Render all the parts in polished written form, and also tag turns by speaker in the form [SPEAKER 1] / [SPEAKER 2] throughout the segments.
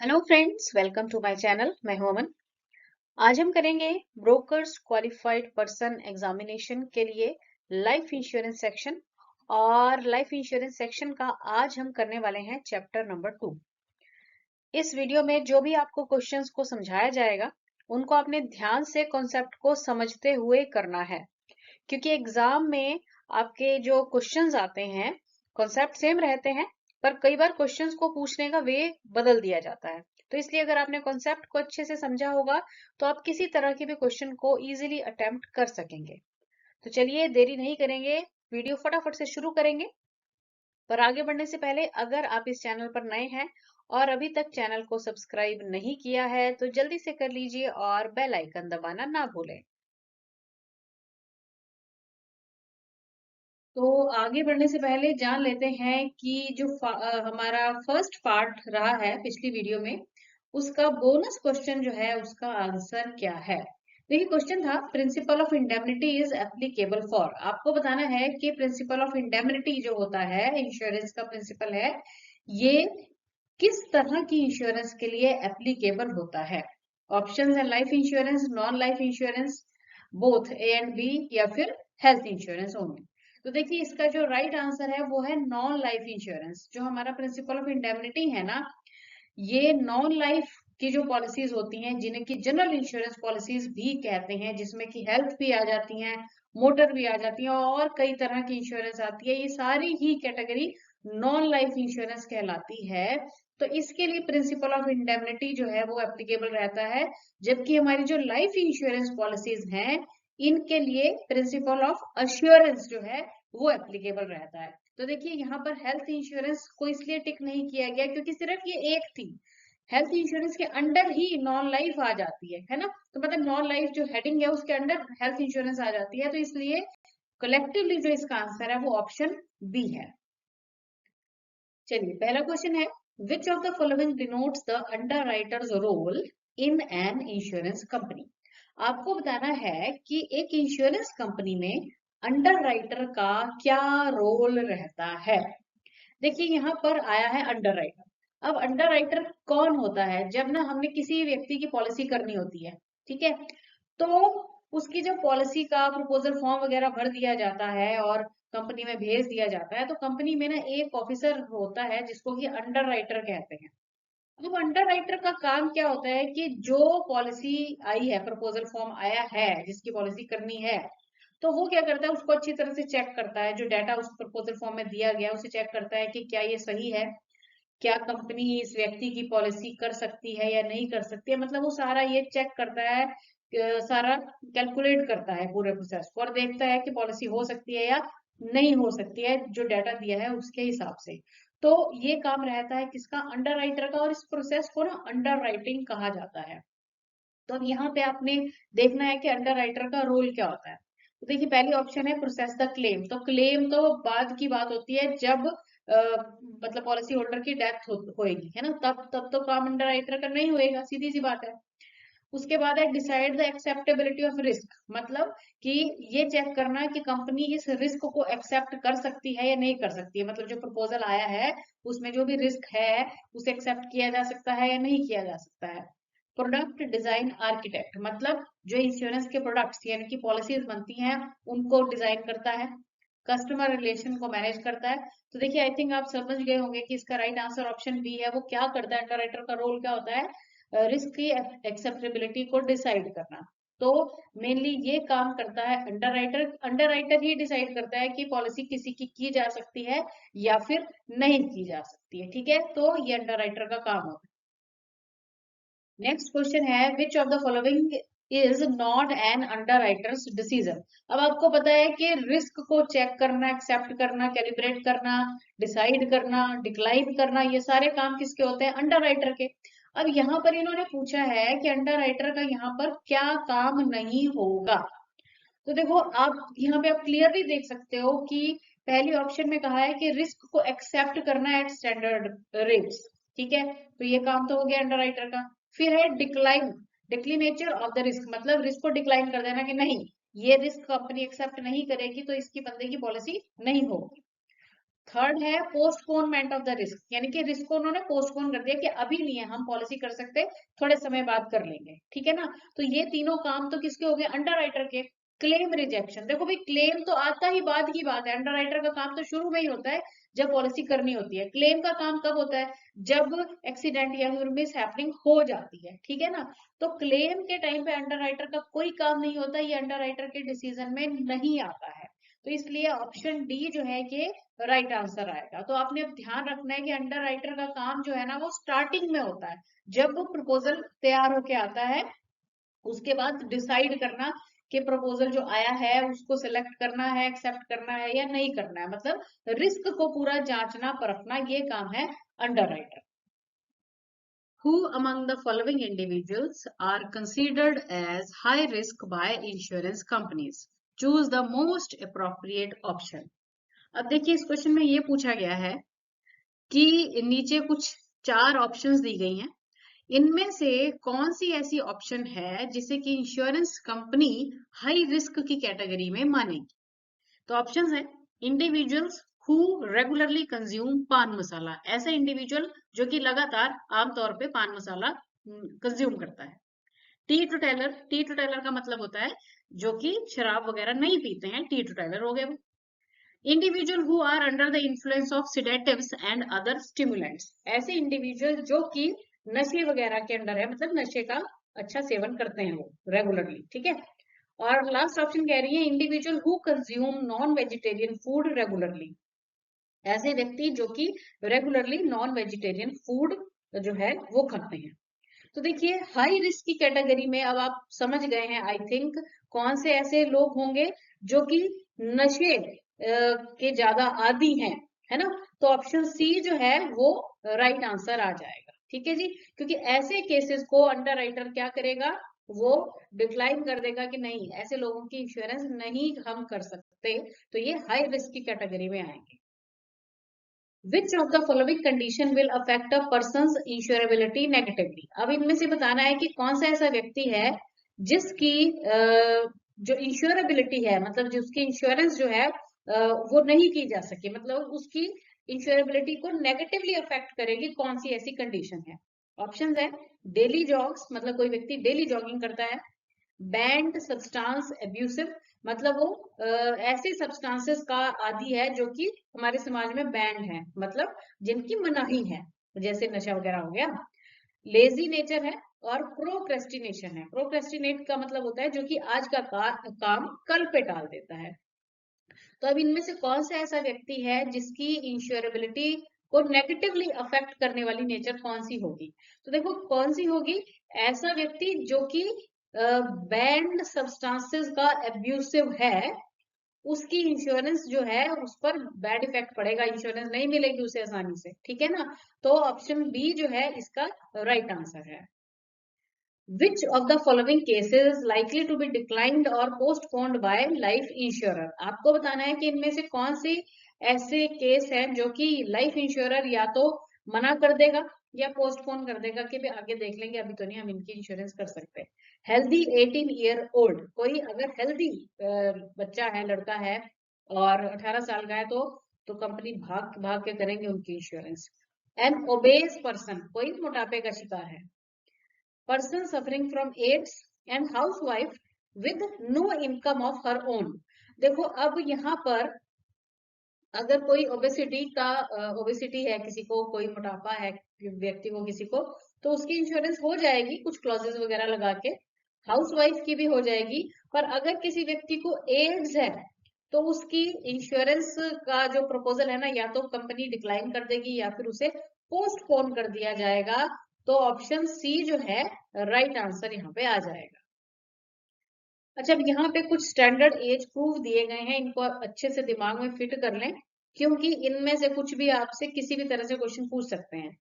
[SPEAKER 1] Hello friends, welcome to my channel. मैं हूं अमन। आज हम करेंगे ब्रोकर्स क्वालिफाइड पर्सन एग्जामिनेशन के लिए लाइफ इंश्योरेंस सेक्शन। और लाइफ इंश्योरेंस सेक्शन का आज हम करने वाले हैं चैप्टर नंबर 2। इस वीडियो में जो भी आपको क्वेश्चंस को समझाया जाएगा उनको आपने ध्यान से कॉन्सेप्ट को समझते हुए करना है, क्योंकि एग्जाम में आपके जो क्वेश्चंस आते हैं कॉन्सेप्ट सेम रहते हैं, पर कई बार क्वेश्चंस को पूछने का वे बदल दिया जाता है। तो इसलिए अगर आपने कॉन्सेप्ट को अच्छे से समझा होगा तो आप किसी तरह के भी क्वेश्चन को इजीली अटेम्प्ट कर सकेंगे। तो चलिए देरी नहीं करेंगे, वीडियो फटाफट से शुरू करेंगे। पर आगे बढ़ने से पहले अगर आप इस चैनल पर नए हैं और अभी तक चैनल को सब्सक्राइब नहीं किया है तो जल्दी से कर लीजिए और बेल आइकन दबाना ना भूलें। तो आगे बढ़ने से पहले जान लेते हैं कि जो हमारा फर्स्ट पार्ट रहा है पिछली वीडियो में, उसका बोनस क्वेश्चन जो है उसका आंसर क्या है। देखिए, क्वेश्चन था principle of indemnity is applicable for. आपको बताना है कि प्रिंसिपल ऑफ इंडेमनिटी जो होता है, इंश्योरेंस का प्रिंसिपल है, ये किस तरह की इंश्योरेंस के लिए एप्लीकेबल होता है। ऑप्शंस है life insurance, non life insurance, both A and B, या फिर हेल्थ इंश्योरेंस ओनली। तो देखिए, इसका जो राइट आंसर है वो है नॉन लाइफ इंश्योरेंस। जो हमारा प्रिंसिपल ऑफ इंडेमनिटी है ना, ये नॉन लाइफ की जो पॉलिसीज होती हैं, जिन्हें की जनरल इंश्योरेंस पॉलिसीज भी कहते हैं, जिसमें कि हेल्थ भी आ जाती हैं, मोटर भी आ जाती है और कई तरह की इंश्योरेंस आती है, ये सारी ही कैटेगरी नॉन लाइफ इंश्योरेंस कहलाती है। तो इसके लिए प्रिंसिपल ऑफ इंडेमनिटी जो है वो एप्लीकेबल रहता है, जबकि हमारी जो लाइफ इंश्योरेंस पॉलिसीज हैं इनके लिए प्रिंसिपल ऑफ अश्योरेंस जो है वो एप्लीकेबल रहता है। तो देखिए, यहाँ पर हेल्थ इंश्योरेंस को इसलिए टिक नहीं किया गया क्योंकि सिर्फ ये एक थी। हेल्थ इंश्योरेंस के अंडर ही नॉन लाइफ आ जाती है ना। तो मतलब नॉन लाइफ जो हेडिंग है उसके अंडर हेल्थ इंश्योरेंस आ जाती है, तो इसलिए कलेक्टिवली जो इसका आंसर है वो ऑप्शन बी है। चलिए, पहला क्वेश्चन है, which of the following denotes the underwriter's role in an insurance company. आपको बताना है कि एक इंश्योरेंस कंपनी में अंडरराइटर का क्या रोल रहता है। देखिए, यहाँ पर आया है अंडरराइटर। अब अंडरराइटर कौन होता है? जब ना हमने किसी व्यक्ति की पॉलिसी करनी होती है, ठीक है, तो उसकी जब पॉलिसी का प्रपोजल फॉर्म वगैरह भर दिया जाता है और कंपनी में भेज दिया जाता है, तो कंपनी में ना एक ऑफिसर होता है जिसको कि अंडरराइटर कहते हैं। अब अंडरराइटर का काम क्या होता है कि जो पॉलिसी आई है, प्रपोजल फॉर्म आया है जिसकी पॉलिसी करनी है, तो वो क्या करता है, उसको अच्छी तरह से चेक करता है। जो डाटा उस प्रपोजल फॉर्म में दिया गया उसे चेक करता है कि क्या ये सही है, क्या कंपनी इस व्यक्ति की पॉलिसी कर सकती है या नहीं कर सकती है। मतलब वो सारा ये चेक करता है, सारा कैलकुलेट करता है पूरे प्रोसेस को और देखता है कि पॉलिसी हो सकती है या नहीं हो सकती है, जो डाटा दिया है उसके हिसाब से। तो ये काम रहता है किसका? अंडरराइटर का। और इस प्रोसेस को ना अंडरराइटिंग कहा जाता है। तो अब यहाँ पे आपने देखना है कि अंडरराइटर का रोल क्या होता है। तो देखिए, पहली ऑप्शन है प्रोसेस द क्लेम। तो क्लेम तो बाद की बात होती है, जब मतलब पॉलिसी होल्डर की डेथ होएगी, है ना, तब तब तो काम अंडरराइटर का नहीं होएगा, सीधी सी बात है। उसके बाद है decide the acceptability of risk. मतलब कि ये चेक करना कि कंपनी इस रिस्क को एक्सेप्ट कर सकती है या नहीं कर सकती है। मतलब जो प्रपोजल आया है उसमें जो भी रिस्क है उसे एक्सेप्ट किया जा सकता है या नहीं किया जा सकता है। प्रोडक्ट डिजाइन आर्किटेक्ट, मतलब जो इंश्योरेंस के प्रोडक्ट्स यानी कि पॉलिसीज बनती हैं उनको डिजाइन करता है। कस्टमर रिलेशन को मैनेज करता है। तो देखिए, आई थिंक आप समझ गए होंगे कि इसका राइट आंसर ऑप्शन बी है। वो क्या करता है, अंडरराइटर का रोल क्या होता है? रिस्क की एक्सेप्टेबिलिटी को डिसाइड करना। तो मेनली ये काम करता है अंडरराइटर। अंडरराइटर ही डिसाइड करता है कि पॉलिसी किसी की जा सकती है या फिर नहीं की जा सकती है। ठीक है, तो ये अंडरराइटर का काम होता है। नेक्स्ट क्वेश्चन है, which of the following is not an underwriters decision. अब आपको पता है कि रिस्क को चेक करना, एक्सेप्ट करना, कैलिब्रेट करना, डिसाइड करना, डिक्लाइन करना, ये सारे काम किसके होते हैं? अंडरराइटर के। अब यहाँ पर इन्होंने पूछा है कि अंडरराइटर का यहाँ पर क्या काम नहीं होगा। तो देखो, आप यहाँ पे आप क्लियरली देख सकते हो कि पहली ऑप्शन में कहा है कि रिस्क को एक्सेप्ट करना एट स्टैंडर्ड रेट्स। ठीक है, तो ये काम तो हो गया अंडरराइटर का। फिर है डिक्लाइन, डिक्लिनेचर ऑफ द रिस्क, मतलब रिस्क को डिक्लाइन कर देना कि नहीं, ये रिस्क कंपनी एक्सेप्ट नहीं करेगी तो इसकी बंदे की पॉलिसी नहीं होगी। थर्ड है पोस्टपोनमेंट ऑफ द रिस्क, यानी कि रिस्क को उन्होंने पोस्टपोन कर दिया कि अभी नहीं है, हम पॉलिसी कर सकते, थोड़े समय बाद कर लेंगे, ठीक है ना। तो ये तीनों काम तो किसके हो गए, अंडरराइटर के। क्लेम रिजेक्शन, देखो भाई क्लेम तो आता ही बाद की बात है, अंडरराइटर का काम तो शुरू में ही होता है जब पॉलिसी करनी होती है। क्लेम का काम कब होता है, जब एक्सीडेंट या फिर मिस हैपनिंग हो जाती है, ठीक है ना। तो क्लेम के टाइम पे अंडरराइटर का कोई काम नहीं होता, ये अंडरराइटर के डिसीजन में नहीं आता है। तो इसलिए ऑप्शन डी जो है ये राइट आंसर आएगा। तो आपने अब ध्यान रखना है कि अंडर राइटर का काम जो है ना वो स्टार्टिंग में होता है, जब वो प्रपोजल तैयार होके आता है, उसके बाद डिसाइड करना कि प्रपोजल जो आया है उसको सिलेक्ट करना है, एक्सेप्ट करना है या नहीं करना है, मतलब रिस्क को पूरा जांचना परखना, ये काम है under writer. Who among the following individuals are considered as high risk by insurance companies? Choose the most appropriate option. अब देखिए इस क्वेश्चन में ये पूछा गया है कि नीचे कुछ 4 ऑप्शंस दी गई हैं, इनमें से कौन सी ऐसी ऑप्शन है जिसे कि इंश्योरेंस कंपनी हाई रिस्क की कैटेगरी में मानेगी। तो ऑप्शंस है इंडिविजुअल्स हु रेगुलरली कंज्यूम पान मसाला, ऐसा इंडिविजुअल जो कि लगातार आमतौर पे पान मसाला कंज्यूम करता है। Tea to tailor, tea to tailor का मतलब होता है जो कि शराब वगैरह नहीं पीते हैं, टी टू टेलर हो गए वो। Individual who are under the influence of sedatives and other stimulants, ऐसे इंडिविजुअल जो कि नशे वगैरह के अंडर है, मतलब नशे का अच्छा सेवन करते हैं वो रेगुलरली, ठीक है। और लास्ट ऑप्शन कह रही है individual who consume non vegetarian food regularly, ऐसे व्यक्ति जो कि रेगुलरली नॉन वेजिटेरियन फूड जो है वो खाते हैं। तो देखिए हाई रिस्क की कैटेगरी में अब आप समझ गए हैं आई थिंक कौन से ऐसे लोग होंगे जो कि नशे के ज्यादा आदी हैं, है ना। तो ऑप्शन सी जो है वो राइट आंसर आ जाएगा, ठीक है जी। क्योंकि ऐसे केसेस को अंडर राइटर क्या करेगा, वो डिक्लाइन कर देगा कि नहीं, ऐसे लोगों की इंश्योरेंस नहीं हम कर सकते, तो ये हाई रिस्क की कैटेगरी में आएंगे। Which of the following condition will affect a person's insurability negatively? अब इनमें से बताना है कि कौन सा ऐसा व्यक्ति है जिसकी जो इंश्योरेबिलिटी है, मतलब जिसकी इंश्योरेंस जो है वो नहीं की जा सके, मतलब उसकी इंश्योरेबिलिटी को नेगेटिवली अफेक्ट करेगी, कौन सी ऐसी कंडीशन है। ऑप्शन है डेली जॉग्स, मतलब कोई व्यक्ति डेली जॉगिंग करता है। बैंड सब्सटेंस एब्यूसिव, मतलब वो ऐसे सब्सटेंसेस का आदी है जो कि हमारे समाज में बैंड है, मतलब जिनकी मनाही है, जैसे नशा वगैरह हो गया। लेजी नेचर है और प्रोक्रेस्टिनेशन है। प्रोक्रेस्टिनेट का मतलब होता है जो कि आज का काम कल पे टाल देता है। तो अब इनमें से कौन सा ऐसा व्यक्ति है जिसकी इंश्योरेबिलिटी को नेगेटिवली अफेक्ट करने वाली नेचर कौन सी होगी। तो देखो कौन सी होगी, ऐसा व्यक्ति जो कि बैंड सब्सटेंसेस का एब्यूसिव है, उसकी इंश्योरेंस जो है उस पर बैड इफेक्ट पड़ेगा, इंश्योरेंस नहीं मिलेगी उसे आसानी से, ठीक है ना। तो ऑप्शन बी जो है इसका राइट आंसर है। Which of the following cases is likely to be declined or postponed by life insurer? आपको बताना है कि इनमें से कौन से ऐसे केस हैं जो कि लाइफ इंश्योरर या तो मना कर देगा या पोस्टपोन कर देगा कि भी आगे देख लेंगे, अभी तो नहीं हम इनकी इंश्योरेंस कर सकते। हेल्दी 18 ईयर ओल्ड, कोई अगर हेल्दी बच्चा है, लड़का है और 18 साल का है तो कंपनी भाग भाग के करेंगे उनकी इंश्योरेंस। एन ओबेस पर्सन, कोई मोटापे का शिकार है। person suffering from AIDS and housewife with no income of her own। देखो अब यहाँ पर अगर कोई ओबेसिटी है किसी को, कोई मोटापा है व्यक्ति को किसी को, तो उसकी इंश्योरेंस हो जाएगी कुछ क्लॉजेस वगैरह लगा के, हाउस वाइफ की भी हो जाएगी। पर अगर किसी व्यक्ति को एड्स है तो उसकी इंश्योरेंस का जो प्रपोजल है ना, या तो कंपनी डिक्लाइन कर देगी या फिर उसे पोस्टपोन कर दिया जाएगा। तो ऑप्शन सी जो है राइट आंसर यहाँ पे आ जाएगा। अच्छा अब यहाँ पे कुछ स्टैंडर्ड एज प्रूफ दिए गए हैं, इनको आप अच्छे से दिमाग में फिट कर लें क्योंकि इनमें से कुछ भी आपसे किसी भी तरह से क्वेश्चन पूछ सकते हैं।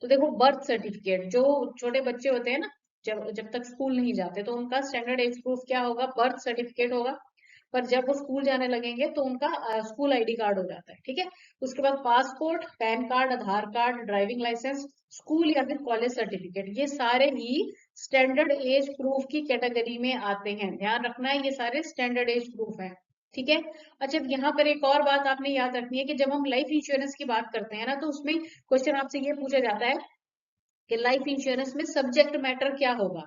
[SPEAKER 1] तो देखो बर्थ सर्टिफिकेट, जो छोटे बच्चे होते हैं ना, जब जब तक स्कूल नहीं जाते तो उनका स्टैंडर्ड एज प्रूफ क्या होगा, बर्थ सर्टिफिकेट होगा। पर जब वो स्कूल जाने लगेंगे तो उनका स्कूल आईडी कार्ड हो जाता है, ठीक है। उसके बाद पासपोर्ट, पैन कार्ड, आधार कार्ड, ड्राइविंग लाइसेंस, स्कूल या फिर कॉलेज सर्टिफिकेट, ये सारे ही स्टैंडर्ड एज प्रूफ की कैटेगरी में आते हैं। ध्यान रखना है ये सारे स्टैंडर्ड एज प्रूफ हैं। ठीक है। अच्छा, यहाँ पर एक और बात आपने याद रखनी है कि जब हम लाइफ इंश्योरेंस की बात करते हैं ना, तो उसमें क्वेश्चन आपसे ये पूछा जाता है कि लाइफ इंश्योरेंस में सब्जेक्ट मैटर क्या होगा।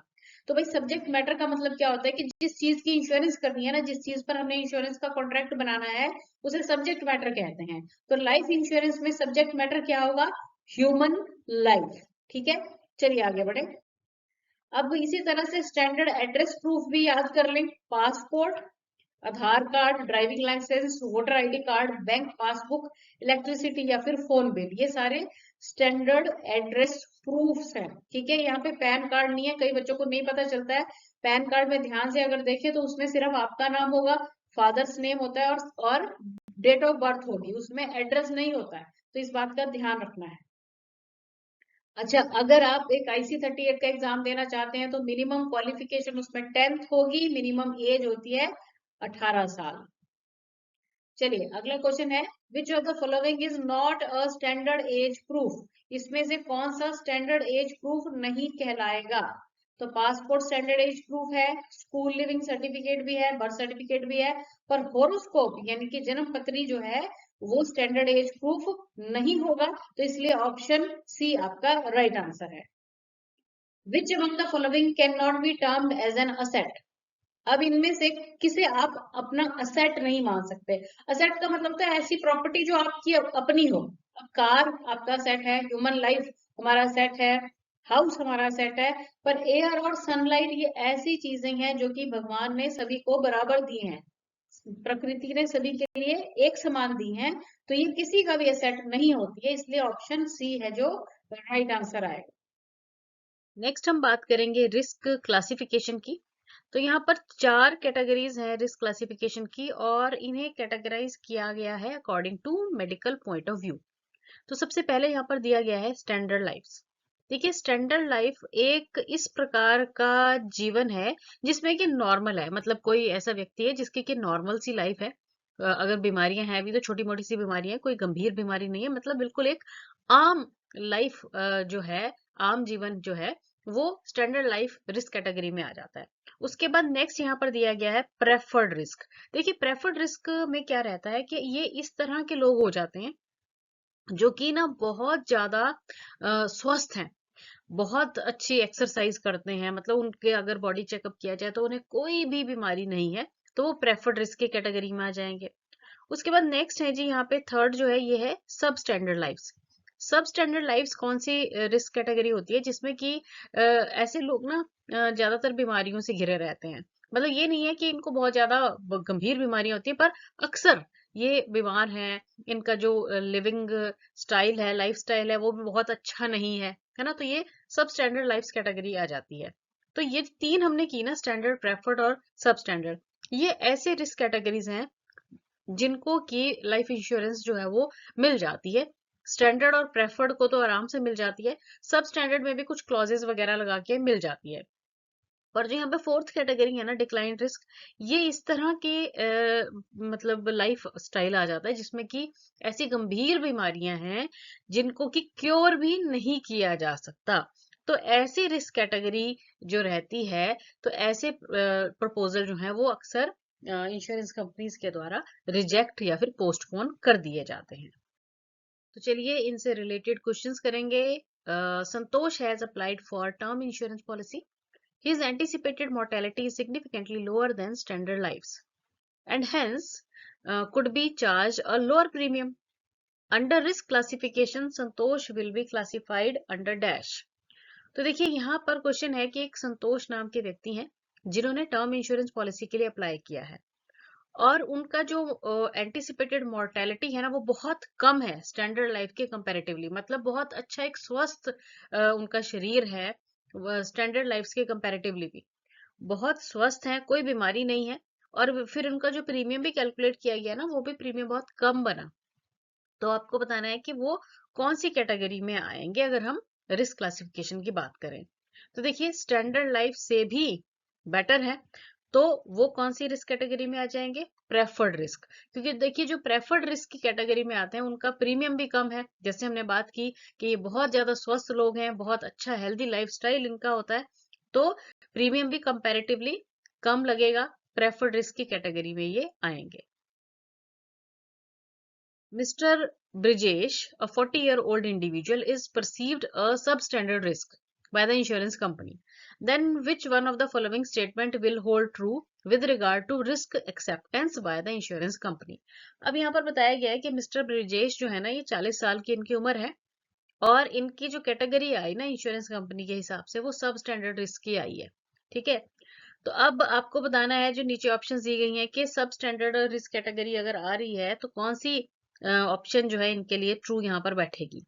[SPEAKER 1] तो भाई सब्जेक्ट मैटर का मतलब क्या होता है कि जिस चीज की इंश्योरेंस करनी है ना, जिस चीज पर हमने इंश्योरेंस का कॉन्ट्रैक्ट बनाना है, उसे सब्जेक्ट मैटर कहते हैं। तो लाइफ इंश्योरेंस में सब्जेक्ट मैटर क्या होगा? Human life. ठीक है, चलिए आगे बढ़े। अब इसी तरह से स्टैंडर्ड एड्रेस प्रूफ भी याद कर लें। Passport, Aadhaar card, driving licence, voter ID card, bank passbook, electricity या फिर फोन बिल, ये सारे स्टैंडर्ड एड्रेस प्रूफ्स हैं। ठीक है, यहाँ पे पैन कार्ड नहीं है, कई बच्चों को नहीं पता चलता है। पैन कार्ड में ध्यान से अगर देखें तो उसमें सिर्फ आपका नाम होगा, फादर्स नेम होता है और डेट ऑफ बर्थ होगी, उसमें एड्रेस नहीं होता है। तो इस बात का ध्यान रखना है। अच्छा, अगर आप एक IC38 का एग्जाम देना चाहते हैं तो मिनिमम क्वालिफिकेशन उसमें 10th होगी, मिनिमम एज होती है 18 साल। चलिए अगला क्वेश्चन है, which of the following is not a standard age proof. इसमें से कौन सा स्टैंडर्ड एज प्रूफ नहीं कहलाएगा? तो पासपोर्ट स्टैंडर्ड एज प्रूफ है, स्कूल लिविंग सर्टिफिकेट भी है, बर्थ सर्टिफिकेट भी है, पर होरोस्कोप यानी कि जन्म पत्री जो है वो स्टैंडर्ड एज प्रूफ नहीं होगा। तो इसलिए ऑप्शन सी आपका राइट आंसर है। Which among the following can not be termed as an asset. अब इनमें से किसे आप अपना असेट नहीं मान सकते। असेट का मतलब तो ऐसी प्रॉपर्टी जो आपकी अपनी हो। अब कार आपका सेट है, ह्यूमन लाइफ हमारा सेट है, हाउस हमारा सेट है, पर एयर और सनलाइट ये ऐसी चीजें हैं जो कि भगवान ने सभी को बराबर दी हैं, प्रकृति ने सभी के लिए एक समान दी हैं। तो ये किसी का भी असेट नहीं होती है, इसलिए ऑप्शन सी है जो राइट आंसर आएगा। नेक्स्ट हम बात करेंगे रिस्क क्लासिफिकेशन की। तो यहाँ पर 4 कैटेगरीज हैं रिस्क क्लासिफिकेशन की, और इन्हें कैटेगराइज किया गया है according to medical point of view. तो सबसे पहले यहाँ पर दिया गया है स्टैंडर्ड लाइफ। देखिए स्टैंडर्ड लाइफ एक इस प्रकार का जीवन है जिसमें कि नॉर्मल है, मतलब कोई ऐसा व्यक्ति है जिसकी कि नॉर्मल सी लाइफ है। अगर बीमारियां हैं भी तो छोटी मोटी सी बीमारियां हैं, कोई गंभीर बीमारी नहीं है, मतलब बिल्कुल एक आम लाइफ जो है, आम जीवन जो है, वो स्टैंडर्ड लाइफ रिस्क कैटेगरी में आ जाता है। उसके बाद नेक्स्ट यहाँ पर दिया गया है प्रेफर्ड रिस्क। देखिए प्रेफर्ड रिस्क में क्या रहता है कि ये इस तरह के लोग हो जाते हैं जो कि ना बहुत ज्यादा स्वस्थ हैं, बहुत अच्छी एक्सरसाइज करते हैं, मतलब उनके अगर बॉडी चेकअप किया जाए तो उन्हें कोई भी बीमारी नहीं है, तो वो प्रेफर्ड रिस्क की कैटेगरी में आ जाएंगे। उसके बाद नेक्स्ट है जी यहाँ पे थर्ड जो है ये है सब स्टैंडर्ड लाइफ्स। सब स्टैंडर्ड लाइफ्स कौन सी रिस्क कैटेगरी होती है जिसमें कि ऐसे लोग ना ज्यादातर बीमारियों से घिरे रहते हैं। मतलब ये नहीं है कि इनको बहुत ज्यादा गंभीर बीमारियां होती है, पर अक्सर ये बीमार हैं, इनका जो लिविंग स्टाइल है, लाइफ स्टाइल है, वो भी बहुत अच्छा नहीं है ना, तो ये सब स्टैंडर्ड लाइफ कैटेगरी आ जाती है। तो ये तीन हमने की ना, स्टैंडर्ड, प्रेफर्ड और सब स्टैंडर्ड, ये ऐसे रिस्क कैटेगरीज हैं जिनको की लाइफ इंश्योरेंस जो है वो मिल जाती है। स्टैंडर्ड और प्रेफर्ड को तो आराम से मिल जाती है, सब स्टैंडर्ड में भी कुछ क्लॉजेस वगैरह लगा के मिल जाती है। पर जो यहाँ पे फोर्थ कैटेगरी है ना, डिक्लाइन रिस्क, ये इस तरह के मतलब लाइफ स्टाइल आ जाता है जिसमें कि ऐसी गंभीर बीमारियां हैं जिनको कि क्योर भी नहीं किया जा सकता। तो ऐसी रिस्क कैटेगरी जो रहती है, तो ऐसे प्रपोजल जो है वो अक्सर इंश्योरेंस कंपनीज के द्वारा रिजेक्ट या फिर पोस्टपोन कर दिए जाते हैं। तो चलिए इनसे रिलेटेड क्वेश्चंस करेंगे। Santosh has applied for term insurance policy. His anticipated mortality is significantly lower than standard lives and hence could be charged a lower premium. Under risk classification, Santosh will be classified under dash. तो देखिए यहाँ पर question है कि एक संतोष नाम के व्यक्ति हैं जिन्होंने टर्म इंश्योरेंस पॉलिसी के लिए अप्लाई किया है, और उनका जो एंटिसिपेटेड मोर्टेलिटी है ना वो बहुत कम है स्टैंडर्ड लाइफ के कंपैरेटिवली, मतलब बहुत अच्छा एक स्वस्थ उनका शरीर है स्टैंडर्ड लाइफ के कंपैरेटिवली भी, बहुत स्वस्थ हैं, कोई बीमारी नहीं है, और फिर उनका जो प्रीमियम भी कैलकुलेट किया गया ना वो भी प्रीमियम बहुत कम बना। तो आपको बताना है कि वो कौन सी कैटेगरी में आएंगे अगर हम रिस्क क्लासिफिकेशन की बात करें। तो देखिए स्टैंडर्ड लाइफ से भी बेटर है, तो वो कौन सी रिस्क कैटेगरी में आ जाएंगे? Preferred risk. क्योंकि देखिए जो प्रेफर्ड रिस्क की कैटेगरी में आते हैं उनका प्रीमियम भी कम है, जैसे हमने बात की कि ये बहुत ज्यादा स्वस्थ लोग हैं, बहुत अच्छा हेल्दी लाइफस्टाइल इनका होता है, तो प्रीमियम भी कंपैरेटिवली कम लगेगा, प्रेफर्ड रिस्क की कैटेगरी में ये आएंगे। Mr. Brijesh, a 40-year-old individual, is perceived a substandard risk by the insurance company. Then which one of the following statement will hold true with regard to risk acceptance by the insurance company? अब यहाँ पर बताया गया है कि mister Brijesh जो है ना, ये 40 साल की इनकी उम्र है और इनकी जो कैटेगरी आई ना इंश्योरेंस कंपनी के हिसाब से वो सब स्टैंडर्ड रिस्क की आई है। ठीक है, तो अब आपको बताना है, जो नीचे ऑप्शन दी गई हैं कि सब स्टैंडर्ड रिस्क कैटेगरी अगर आ रही है तो कौन सी ऑप्शन जो है इनके लिए ट्रू यहाँ पर बैठेगी।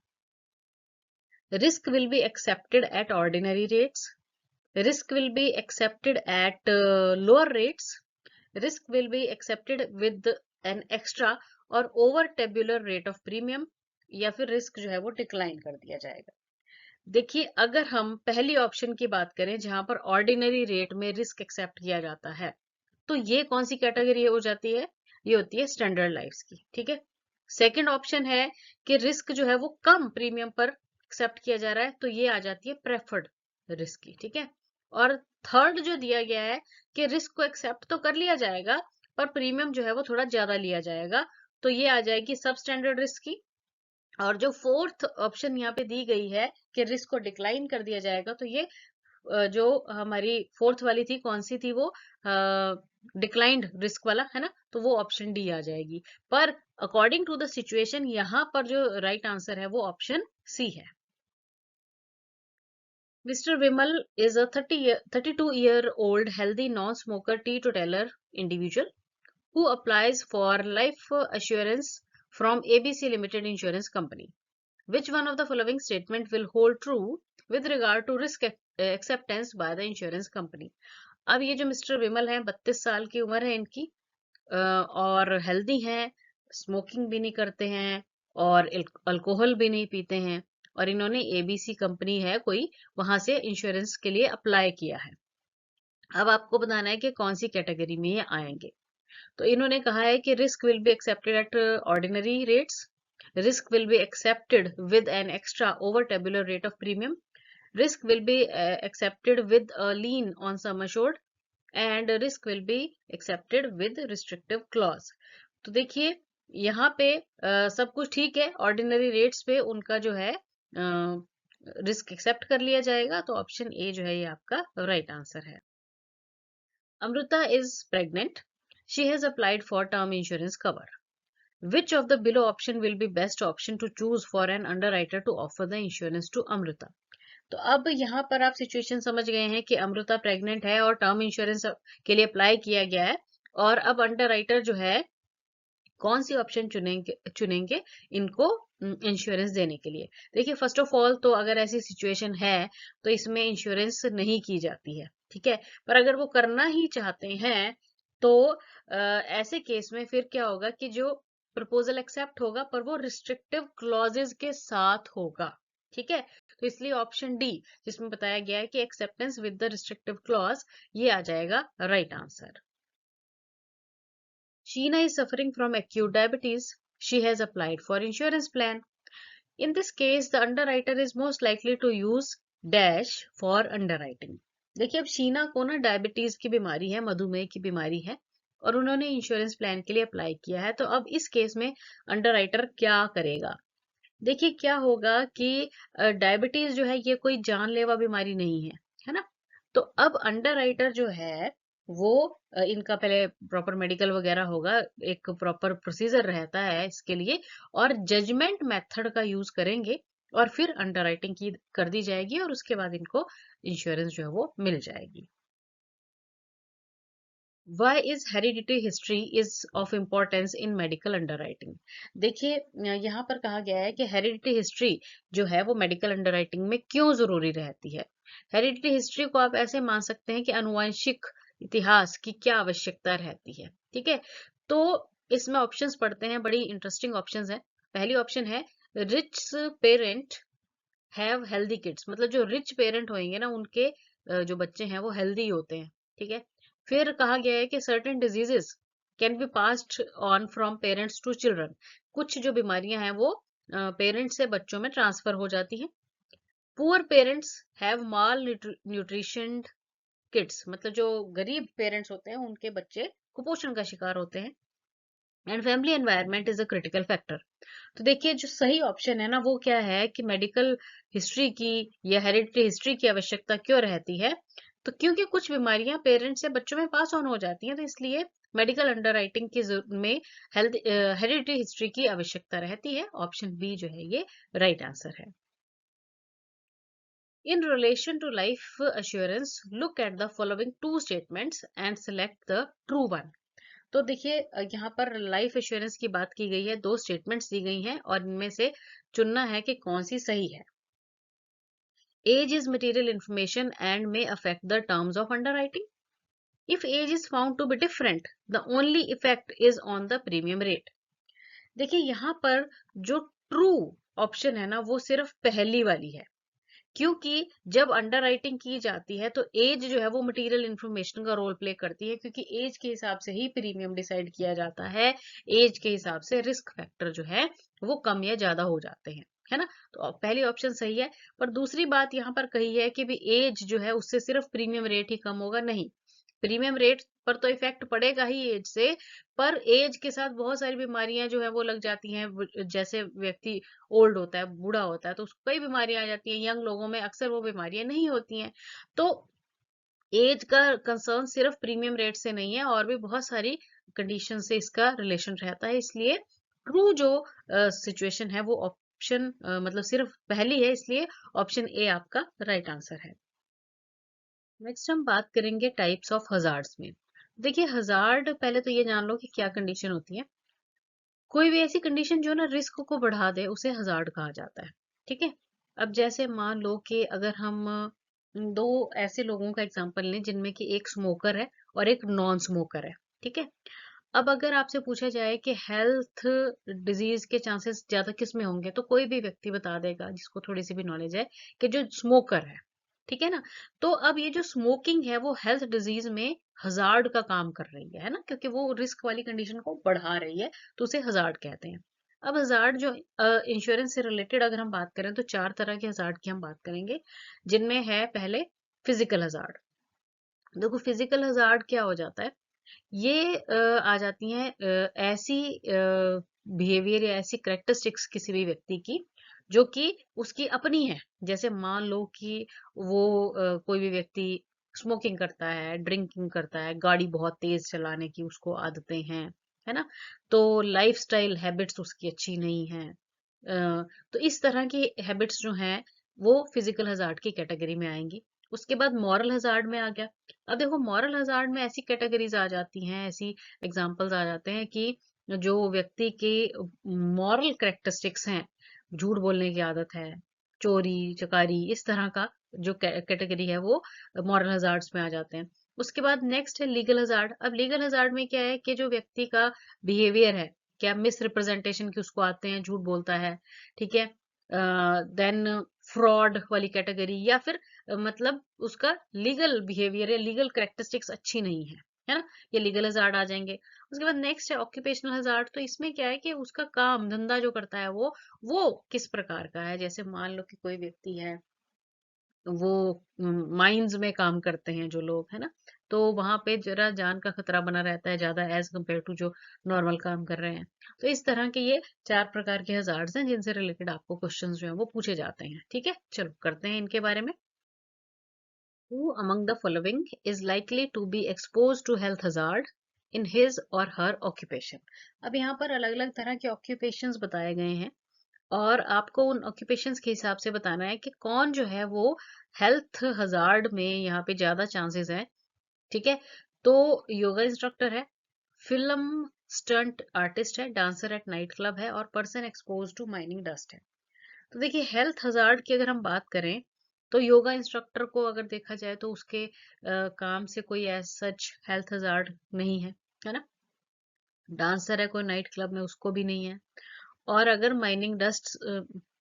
[SPEAKER 1] Risk will be accepted at ordinary rates, risk will be accepted at lower rates, risk will be accepted with an extra और over tabular rate of premium, या फिर रिस्क जो है वो डिक्लाइन कर दिया जाएगा। देखिए, अगर हम पहली ऑप्शन की बात करें जहां पर ऑर्डिनरी रेट में रिस्क एक्सेप्ट किया जाता है, तो ये कौन सी कैटेगरी हो जाती है? ये होती है स्टैंडर्ड लाइफ की। ठीक है, सेकंड ऑप्शन है कि रिस्क जो है वो कम प्रीमियम पर एक्सेप्ट किया जा रहा है, तो ये आ जाती है प्रेफर्ड रिस्क की। ठीक है, और थर्ड जो दिया गया है कि रिस्क को एक्सेप्ट तो कर लिया जाएगा पर प्रीमियम जो है वो थोड़ा ज्यादा लिया जाएगा, तो ये आ जाएगी सब स्टैंडर्ड रिस्क की। और जो फोर्थ ऑप्शन यहाँ पे दी गई है कि रिस्क को डिक्लाइन कर दिया जाएगा, तो ये जो हमारी फोर्थ वाली थी, कौन सी थी वो, डिक्लाइंड रिस्क वाला है ना, तो वो ऑप्शन डी आ जाएगी। पर अकॉर्डिंग टू द सिचुएशन यहाँ पर जो राइट आंसर है वो ऑप्शन सी है। Mr. Vimal is a 32-year-old healthy non-smoker teetotaler individual who applies for life assurance from ABC Limited Insurance Company. Which one of the following statement will hold true with regard to risk acceptance by the insurance company? अब ये जो mister विमल हैं, 32 साल की उम्र है इनकी और हेल्दी हैं, स्मोकिंग भी नहीं करते हैं और अल्कोहल भी नहीं पीते हैं, और इन्होंने एबीसी कंपनी है कोई, वहां से इंश्योरेंस के लिए अप्लाई किया है। अब आपको बताना है कि कौन सी कैटेगरी में ये आएंगे। तो इन्होंने कहा है कि risk will be accepted at ordinary rates, risk will be accepted with an extra over tabular rate of premium, risk will be accepted with a lien on sum assured, and risk will be accepted with restrictive clause। तो देखिए यहाँ पे सब कुछ ठीक है, ordinary rates पे उनका जो है रिस्क एक्सेप्ट कर लिया जाएगा, तो ऑप्शन ए जो है ये आपका राइट आंसर है। Amrita is pregnant, she has applied for term insurance cover. Which of the below option will be best option to choose for an underwriter to offer the insurance to Amrita? तो अब यहाँ पर आप situation समझ गए हैं कि अमृता प्रेग्नेंट है और टर्म इंश्योरेंस के लिए अप्लाई किया गया है, और अब अंडरराइटर जो है कौन सी ऑप्शन चुनेंगे इनको इंश्योरेंस देने के लिए। देखिए, फर्स्ट ऑफ ऑल तो अगर ऐसी सिचुएशन है तो इसमें इंश्योरेंस नहीं की जाती है। ठीक है, पर अगर वो करना ही चाहते हैं तो ऐसे केस में फिर क्या होगा कि जो प्रपोजल एक्सेप्ट होगा पर वो रिस्ट्रिक्टिव क्लॉजेस के साथ होगा। ठीक है, तो इसलिए ऑप्शन डी जिसमें बताया गया है कि acceptance with the restrictive clause, ये आ जाएगा right answer. Sheena is suffering from acute diabetes. She has applied for insurance plan. In this case, the underwriter is most likely to use dash for underwriting. देखिए, अब शीना को ना diabetes की बीमारी है, मधुमेह की बीमारी है, और उन्होंने इंश्योरेंस प्लान के लिए अप्लाई किया है, तो अब इस केस में अंडरराइटर क्या करेगा? देखिए, क्या होगा कि डायबिटीज जो है ये कोई जानलेवा बीमारी नहीं है ना, तो अब अंडरराइटर जो है वो इनका पहले प्रॉपर मेडिकल वगैरह होगा, एक प्रॉपर प्रोसीजर रहता है इसके लिए, और जजमेंट मेथड का यूज करेंगे और फिर अंडरराइटिंग की कर दी जाएगी और उसके बाद इनको इंश्योरेंस जो है वो मिल जाएगी। Why is hereditary history is of importance in medical underwriting? देखिए, यहाँ पर कहा गया है कि हेरिडिटरी हिस्ट्री जो है वो मेडिकल अंडरराइटिंग में क्यों जरूरी रहती है। हेरिडिटरी हिस्ट्री को आप ऐसे मान सकते हैं कि आनुवंशिक इतिहास की क्या आवश्यकता रहती है। ठीक है, तो इसमें ऑप्शंस पढ़ते हैं, बड़ी इंटरेस्टिंग ऑप्शंस हैं। पहली ऑप्शन है rich parent have healthy kids, मतलब जो रिच पेरेंट होंगे ना उनके जो बच्चे हैं वो हेल्दी होते हैं। ठीक है, फिर कहा गया है कि certain diseases can be passed on from parents to children, कुछ जो बीमारियां हैं वो पेरेंट्स से बच्चों में ट्रांसफर हो जाती हैं। Poor parents have mall nutrition kids, मतलब जो गरीब पेरेंट्स होते हैं उनके बच्चे कुपोषण का शिकार होते हैं। And family environment is a critical factor, तो देखिए जो सही ऑप्शन है ना वो क्या है कि मेडिकल हिस्ट्री की या हेरिडिटरी हिस्ट्री की आवश्यकता क्यों रहती है? तो क्योंकि कुछ बीमारियां पेरेंट्स से बच्चों में पास ऑन हो जाती हैं, तो इसलिए मेडिकल अंडरराइटिंग की में हेल्थ हेरिडिटरी हिस्ट्री की आवश्यकता रहती है। ऑप्शन बी जो है ये राइट आंसर है। In relation to life assurance, look at the following two statements and select the true one. तो देखिए यहाँ पर लाइफ एश्योरेंस की बात की गई है, दो स्टेटमेंट्स दी गई हैं और इनमें से चुनना है कि कौन सी सही है। Age is material information and may affect the terms of underwriting. If age is found to be different, the only effect is on the premium rate. देखिए यहाँ पर जो ट्रू ऑप्शन है ना वो सिर्फ पहली वाली है, क्योंकि जब अंडरराइटिंग की जाती है तो एज जो है वो मटेरियल इंफॉर्मेशन का रोल प्ले करती है, क्योंकि एज के हिसाब से ही प्रीमियम डिसाइड किया जाता है। एज के हिसाब से रिस्क फैक्टर जो है वो कम या ज्यादा हो जाते हैं, है ना। तो पहली ऑप्शन सही है। पर दूसरी बात यहाँ पर कही है कि भी एज जो है उससे सिर्फ प्रीमियम रेट ही कम होगा, नहीं। प्रीमियम रेट पर तो इफेक्ट पड़ेगा ही एज से, पर एज के साथ बहुत सारी बीमारियां जो है वो लग जाती हैं। जैसे व्यक्ति ओल्ड होता है, बूढ़ा होता है, तो उसको कई बीमारियां आ जाती हैं। यंग लोगों में अक्सर वो बीमारियां नहीं होती हैं। तो एज का कंसर्न सिर्फ प्रीमियम रेट से नहीं है, और भी बहुत सारी कंडीशन से इसका रिलेशन रहता है। इसलिए ट्रू जो सिचुएशन है वो ऑप्शन मतलब सिर्फ पहली है, इसलिए ऑप्शन ए आपका राइट आंसर है। नेक्स्ट हम बात करेंगे टाइप्स ऑफ हजार्ड्स में। देखिए हजार्ड, पहले तो ये जान लो कि क्या कंडीशन होती है। कोई भी ऐसी कंडीशन जो ना रिस्क को बढ़ा दे उसे हजार्ड कहा जाता है। ठीक है। अब जैसे मान लो कि अगर हम दो ऐसे लोगों का एग्जांपल लें जिनमें कि एक स्मोकर है और एक नॉन स्मोकर है। ठीक है। अब अगर आपसे पूछा जाए कि हेल्थ डिजीज के चांसेस ज्यादा किस में होंगे, तो कोई भी व्यक्ति बता देगा जिसको थोड़ी सी भी नॉलेज है कि जो स्मोकर है। ठीक है ना। तो अब ये जो स्मोकिंग है वो हेल्थ डिजीज में हजार्ड का काम कर रही है ना, क्योंकि वो रिस्क वाली कंडीशन को बढ़ा रही है, तो उसे हजार्ड कहते हैं। अब हजार्ड जो इंश्योरेंस से रिलेटेड अगर हम बात करें तो चार तरह के हजार्ड की हम बात करेंगे, जिनमें है पहले फिजिकल हजार्ड। देखो फिजिकल हजार्ड क्या हो जाता है, ये आ जाती हैं ऐसी बिहेवियर या ऐसी करेक्टरिस्टिक्स किसी भी व्यक्ति की जो कि उसकी अपनी है। जैसे मान लो कि वो कोई भी व्यक्ति स्मोकिंग करता है, ड्रिंकिंग करता है, गाड़ी बहुत तेज चलाने की उसको आदतें हैं, है ना। तो लाइफस्टाइल हैबिट्स उसकी अच्छी नहीं है। तो इस तरह की हैबिट्स जो हैं वो फिजिकल हजार्ड की कैटेगरी में आएंगी। उसके बाद मॉरल हजार्ड में आ गया। अब देखो मॉरल हजार्ड में ऐसी कैटेगरीज आ जाती हैं, ऐसी एग्जांपल्स आ जाते हैं कि जो व्यक्ति के मॉरल करेक्टरिस्टिक्स हैं, झूठ बोलने की आदत है, चोरी चकारी, इस तरह का जो कैटेगरी है वो मॉरल हजार्ड्स में आ जाते हैं। उसके बाद नेक्स्ट है लीगल हजार्ड। अब लीगल हजार्ड में क्या है कि जो व्यक्ति का बिहेवियर है, क्या मिस रिप्रेजेंटेशन की उसको आते हैं, झूठ बोलता है। ठीक है। देन फ्रॉड वाली कैटेगरी, या फिर मतलब उसका लीगल बिहेवियर या लीगल करेक्टरिस्टिक्स अच्छी नहीं है ना। ये लीगल हजार्ड आ जाएंगे। उसके बाद नेक्स्ट है ऑक्यूपेशनल हजार्ड। तो इसमें क्या है कि उसका काम धंधा जो करता है वो किस प्रकार का है। जैसे मान लो कि कोई व्यक्ति है, वो माइंस में काम करते हैं जो लोग, है ना। तो वहां पे जरा जान का खतरा बना रहता है ज्यादा, एज कम्पेयर टू जो नॉर्मल काम कर रहे हैं। तो इस तरह के ये चार प्रकार के हजार्ड्स हैं जिनसे रिलेटेड आपको क्वेश्चंस जो है वो पूछे जाते हैं। ठीक है, चलो करते हैं इनके बारे में। Who among the following is likely to be exposed to health hazard in his or her occupation? अब यहाँ पर अलग अलग तरह के occupations बताए गए हैं, और आपको उन occupations के हिसाब से बताना है कि कौन जो है वो हेल्थ हजार्ड में यहाँ पे ज्यादा चांसेस है। ठीक है। तो योगा इंस्ट्रक्टर है, फिल्म स्टंट आर्टिस्ट है, डांसर एट नाइट क्लब है, और person expose to mining dust है। तो देखिए हेल्थ हजार्ड की अगर हम बात करें तो योगा इंस्ट्रक्टर को अगर देखा जाए तो उसके काम से कोई एज सच हेल्थ हजार्ड नहीं है ना। डांसर है कोई नाइट क्लब में, उसको भी नहीं है। और अगर माइनिंग डस्ट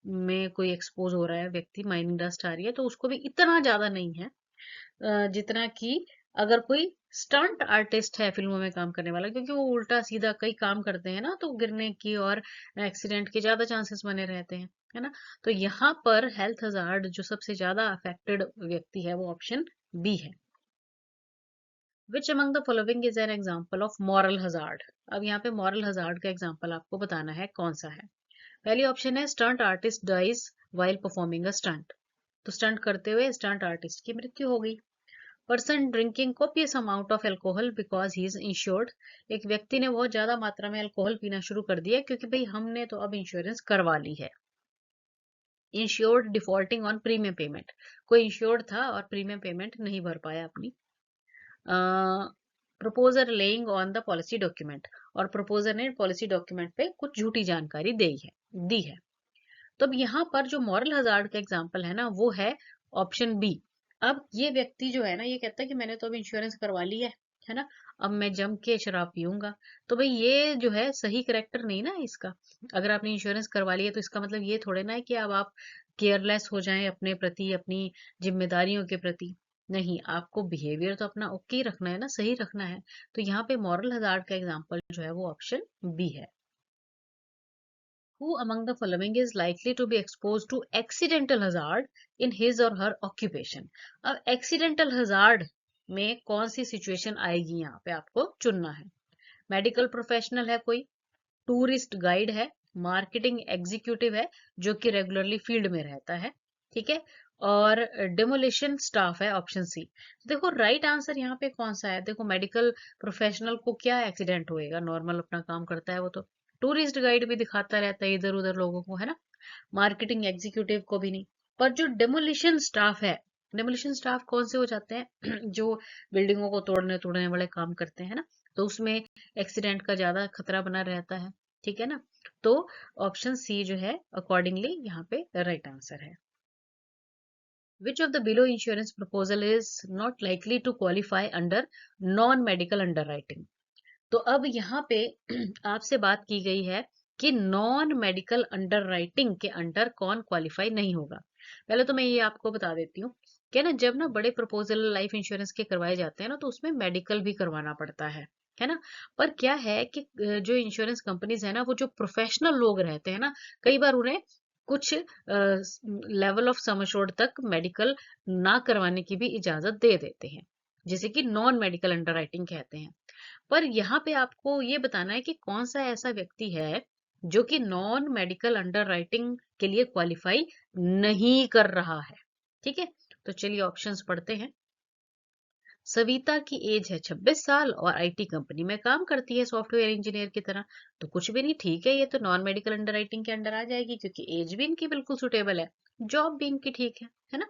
[SPEAKER 1] में कोई एक्सपोज हो रहा है व्यक्ति, माइनिंग डस्ट आ रही है, तो उसको भी इतना ज्यादा नहीं है जितना कि अगर कोई स्टंट आर्टिस्ट है फिल्मों में काम करने वाला, क्योंकि वो उल्टा सीधा कई काम करते हैं ना, तो गिरने की और एक्सीडेंट के ज्यादा चांसेस बने रहते हैं, है ना। तो यहाँ पर हेल्थ हजार्ड जो सबसे ज्यादा अफेक्टेड व्यक्ति है वो ऑप्शन बी है। Which among the following is an example of moral hazard. अब यहाँ पे मॉरल हजार्ड का एग्जाम्पल आपको बताना है कौन सा है। पहली ऑप्शन है stunt artist dies while performing a stunt, तो स्टंट करते हुए स्टंट आर्टिस्ट की मृत्यु हो गई। Person drinking copious amount of alcohol because he is insured, एक व्यक्ति ने बहुत ज्यादा मात्रा में अल्कोहल पीना शुरू कर दिया क्योंकि भाई हमने तो अब इंश्योरेंस करवा ली है। Insured defaulting on premium payment, कोई इंश्योर्ड था और प्रीमियम पेमेंट नहीं भर पाया अपनी। Proposer laying on the policy document, और प्रपोजर ने पॉलिसी डॉक्यूमेंट पे कुछ झूठी जानकारी दी है। तो अब यहाँ पर जो मॉरल हजार्ड का एग्जाम्पल है ना वो है ऑप्शन बी। अब ये व्यक्ति जो है ना ये कहता है कि मैंने तो अब इंश्योरेंस करवा ली है ना, अब मैं जम के शराब पीऊंगा। तो भाई ये जो है सही करेक्टर नहीं ना इसका। अगर आपने इंश्योरेंस करवा लिया तो इसका मतलब ये थोड़े ना है कि अब आप केयरलेस हो जाएं अपने प्रति, अपनी जिम्मेदारियों के प्रति। नहीं, आपको बिहेवियर तो अपना ओके ही रखना है ना, सही रखना है। तो यहाँ पे मॉरल हजार्ड का एग्जाम्पल जो है वो ऑप्शन बी है। Who among the following is likely to be exposed to accidental hazard in his or her occupation? अब accidental hazard में कौन सी सिचुएशन आएगी, यहाँ पे आपको चुनना है। मेडिकल प्रोफेशनल है कोई, टूरिस्ट गाइड है, मार्केटिंग एग्जीक्यूटिव है जो कि रेगुलरली फील्ड में रहता है, ठीक है, और डेमोलिशन स्टाफ है ऑप्शन सी। देखो राइट आंसर यहाँ पे कौन सा है, देखो मेडिकल प्रोफेशनल को क्या एक्सीडेंट होएगा, नॉर्मल अपना काम करता है वो तो। टूरिस्ट गाइड भी दिखाता रहता है इधर उधर लोगों को, है ना। मार्केटिंग एग्जीक्यूटिव को भी नहीं। पर जो डेमोलिशन स्टाफ है, डेमोलिशन स्टाफ कौन से हो जाते हैं जो बिल्डिंगों को तोड़ने तोड़ने वाले काम करते हैं ना, तो उसमें एक्सीडेंट का ज्यादा खतरा बना रहता है, ठीक है ना। तो ऑप्शन सी जो है अकॉर्डिंगली यहाँ पे राइट आंसर है। Which of the below insurance proposal is not likely to qualify under non medical underwriting? तो अब यहाँ पे आपसे बात की गई है कि नॉन मेडिकल अंडरराइटिंग के अंडर कौन क्वालिफाई नहीं होगा। पहले तो मैं ये आपको बता देती हूँ कि ना जब ना बड़े प्रपोजल लाइफ इंश्योरेंस के करवाए जाते हैं ना तो उसमें मेडिकल भी करवाना पड़ता है ना। पर क्या है कि जो इंश्योरेंस कंपनीज है ना वो जो प्रोफेशनल लोग रहते हैं ना, कई बार उन्हें कुछ लेवल ऑफ सम एश्योर्ड तक मेडिकल ना करवाने की भी इजाजत दे देते हैं, जिसे कि नॉन मेडिकल अंडरराइटिंग कहते हैं। पर यहाँ पे आपको ये बताना है कि कौन सा ऐसा व्यक्ति है जो कि नॉन मेडिकल अंडरराइटिंग के लिए क्वालिफाई नहीं कर रहा है, ठीक है। तो चलिए ऑप्शंस पढ़ते हैं। सविता की एज है 26 साल और आईटी कंपनी में काम करती है सॉफ्टवेयर इंजीनियर की तरह, तो कुछ भी नहीं, ठीक है, ये तो नॉन मेडिकल अंडरराइटिंग के अंडर आ जाएगी क्योंकि एज भी इनकी बिल्कुल सुटेबल है, जॉब भी इनकी ठीक है ना।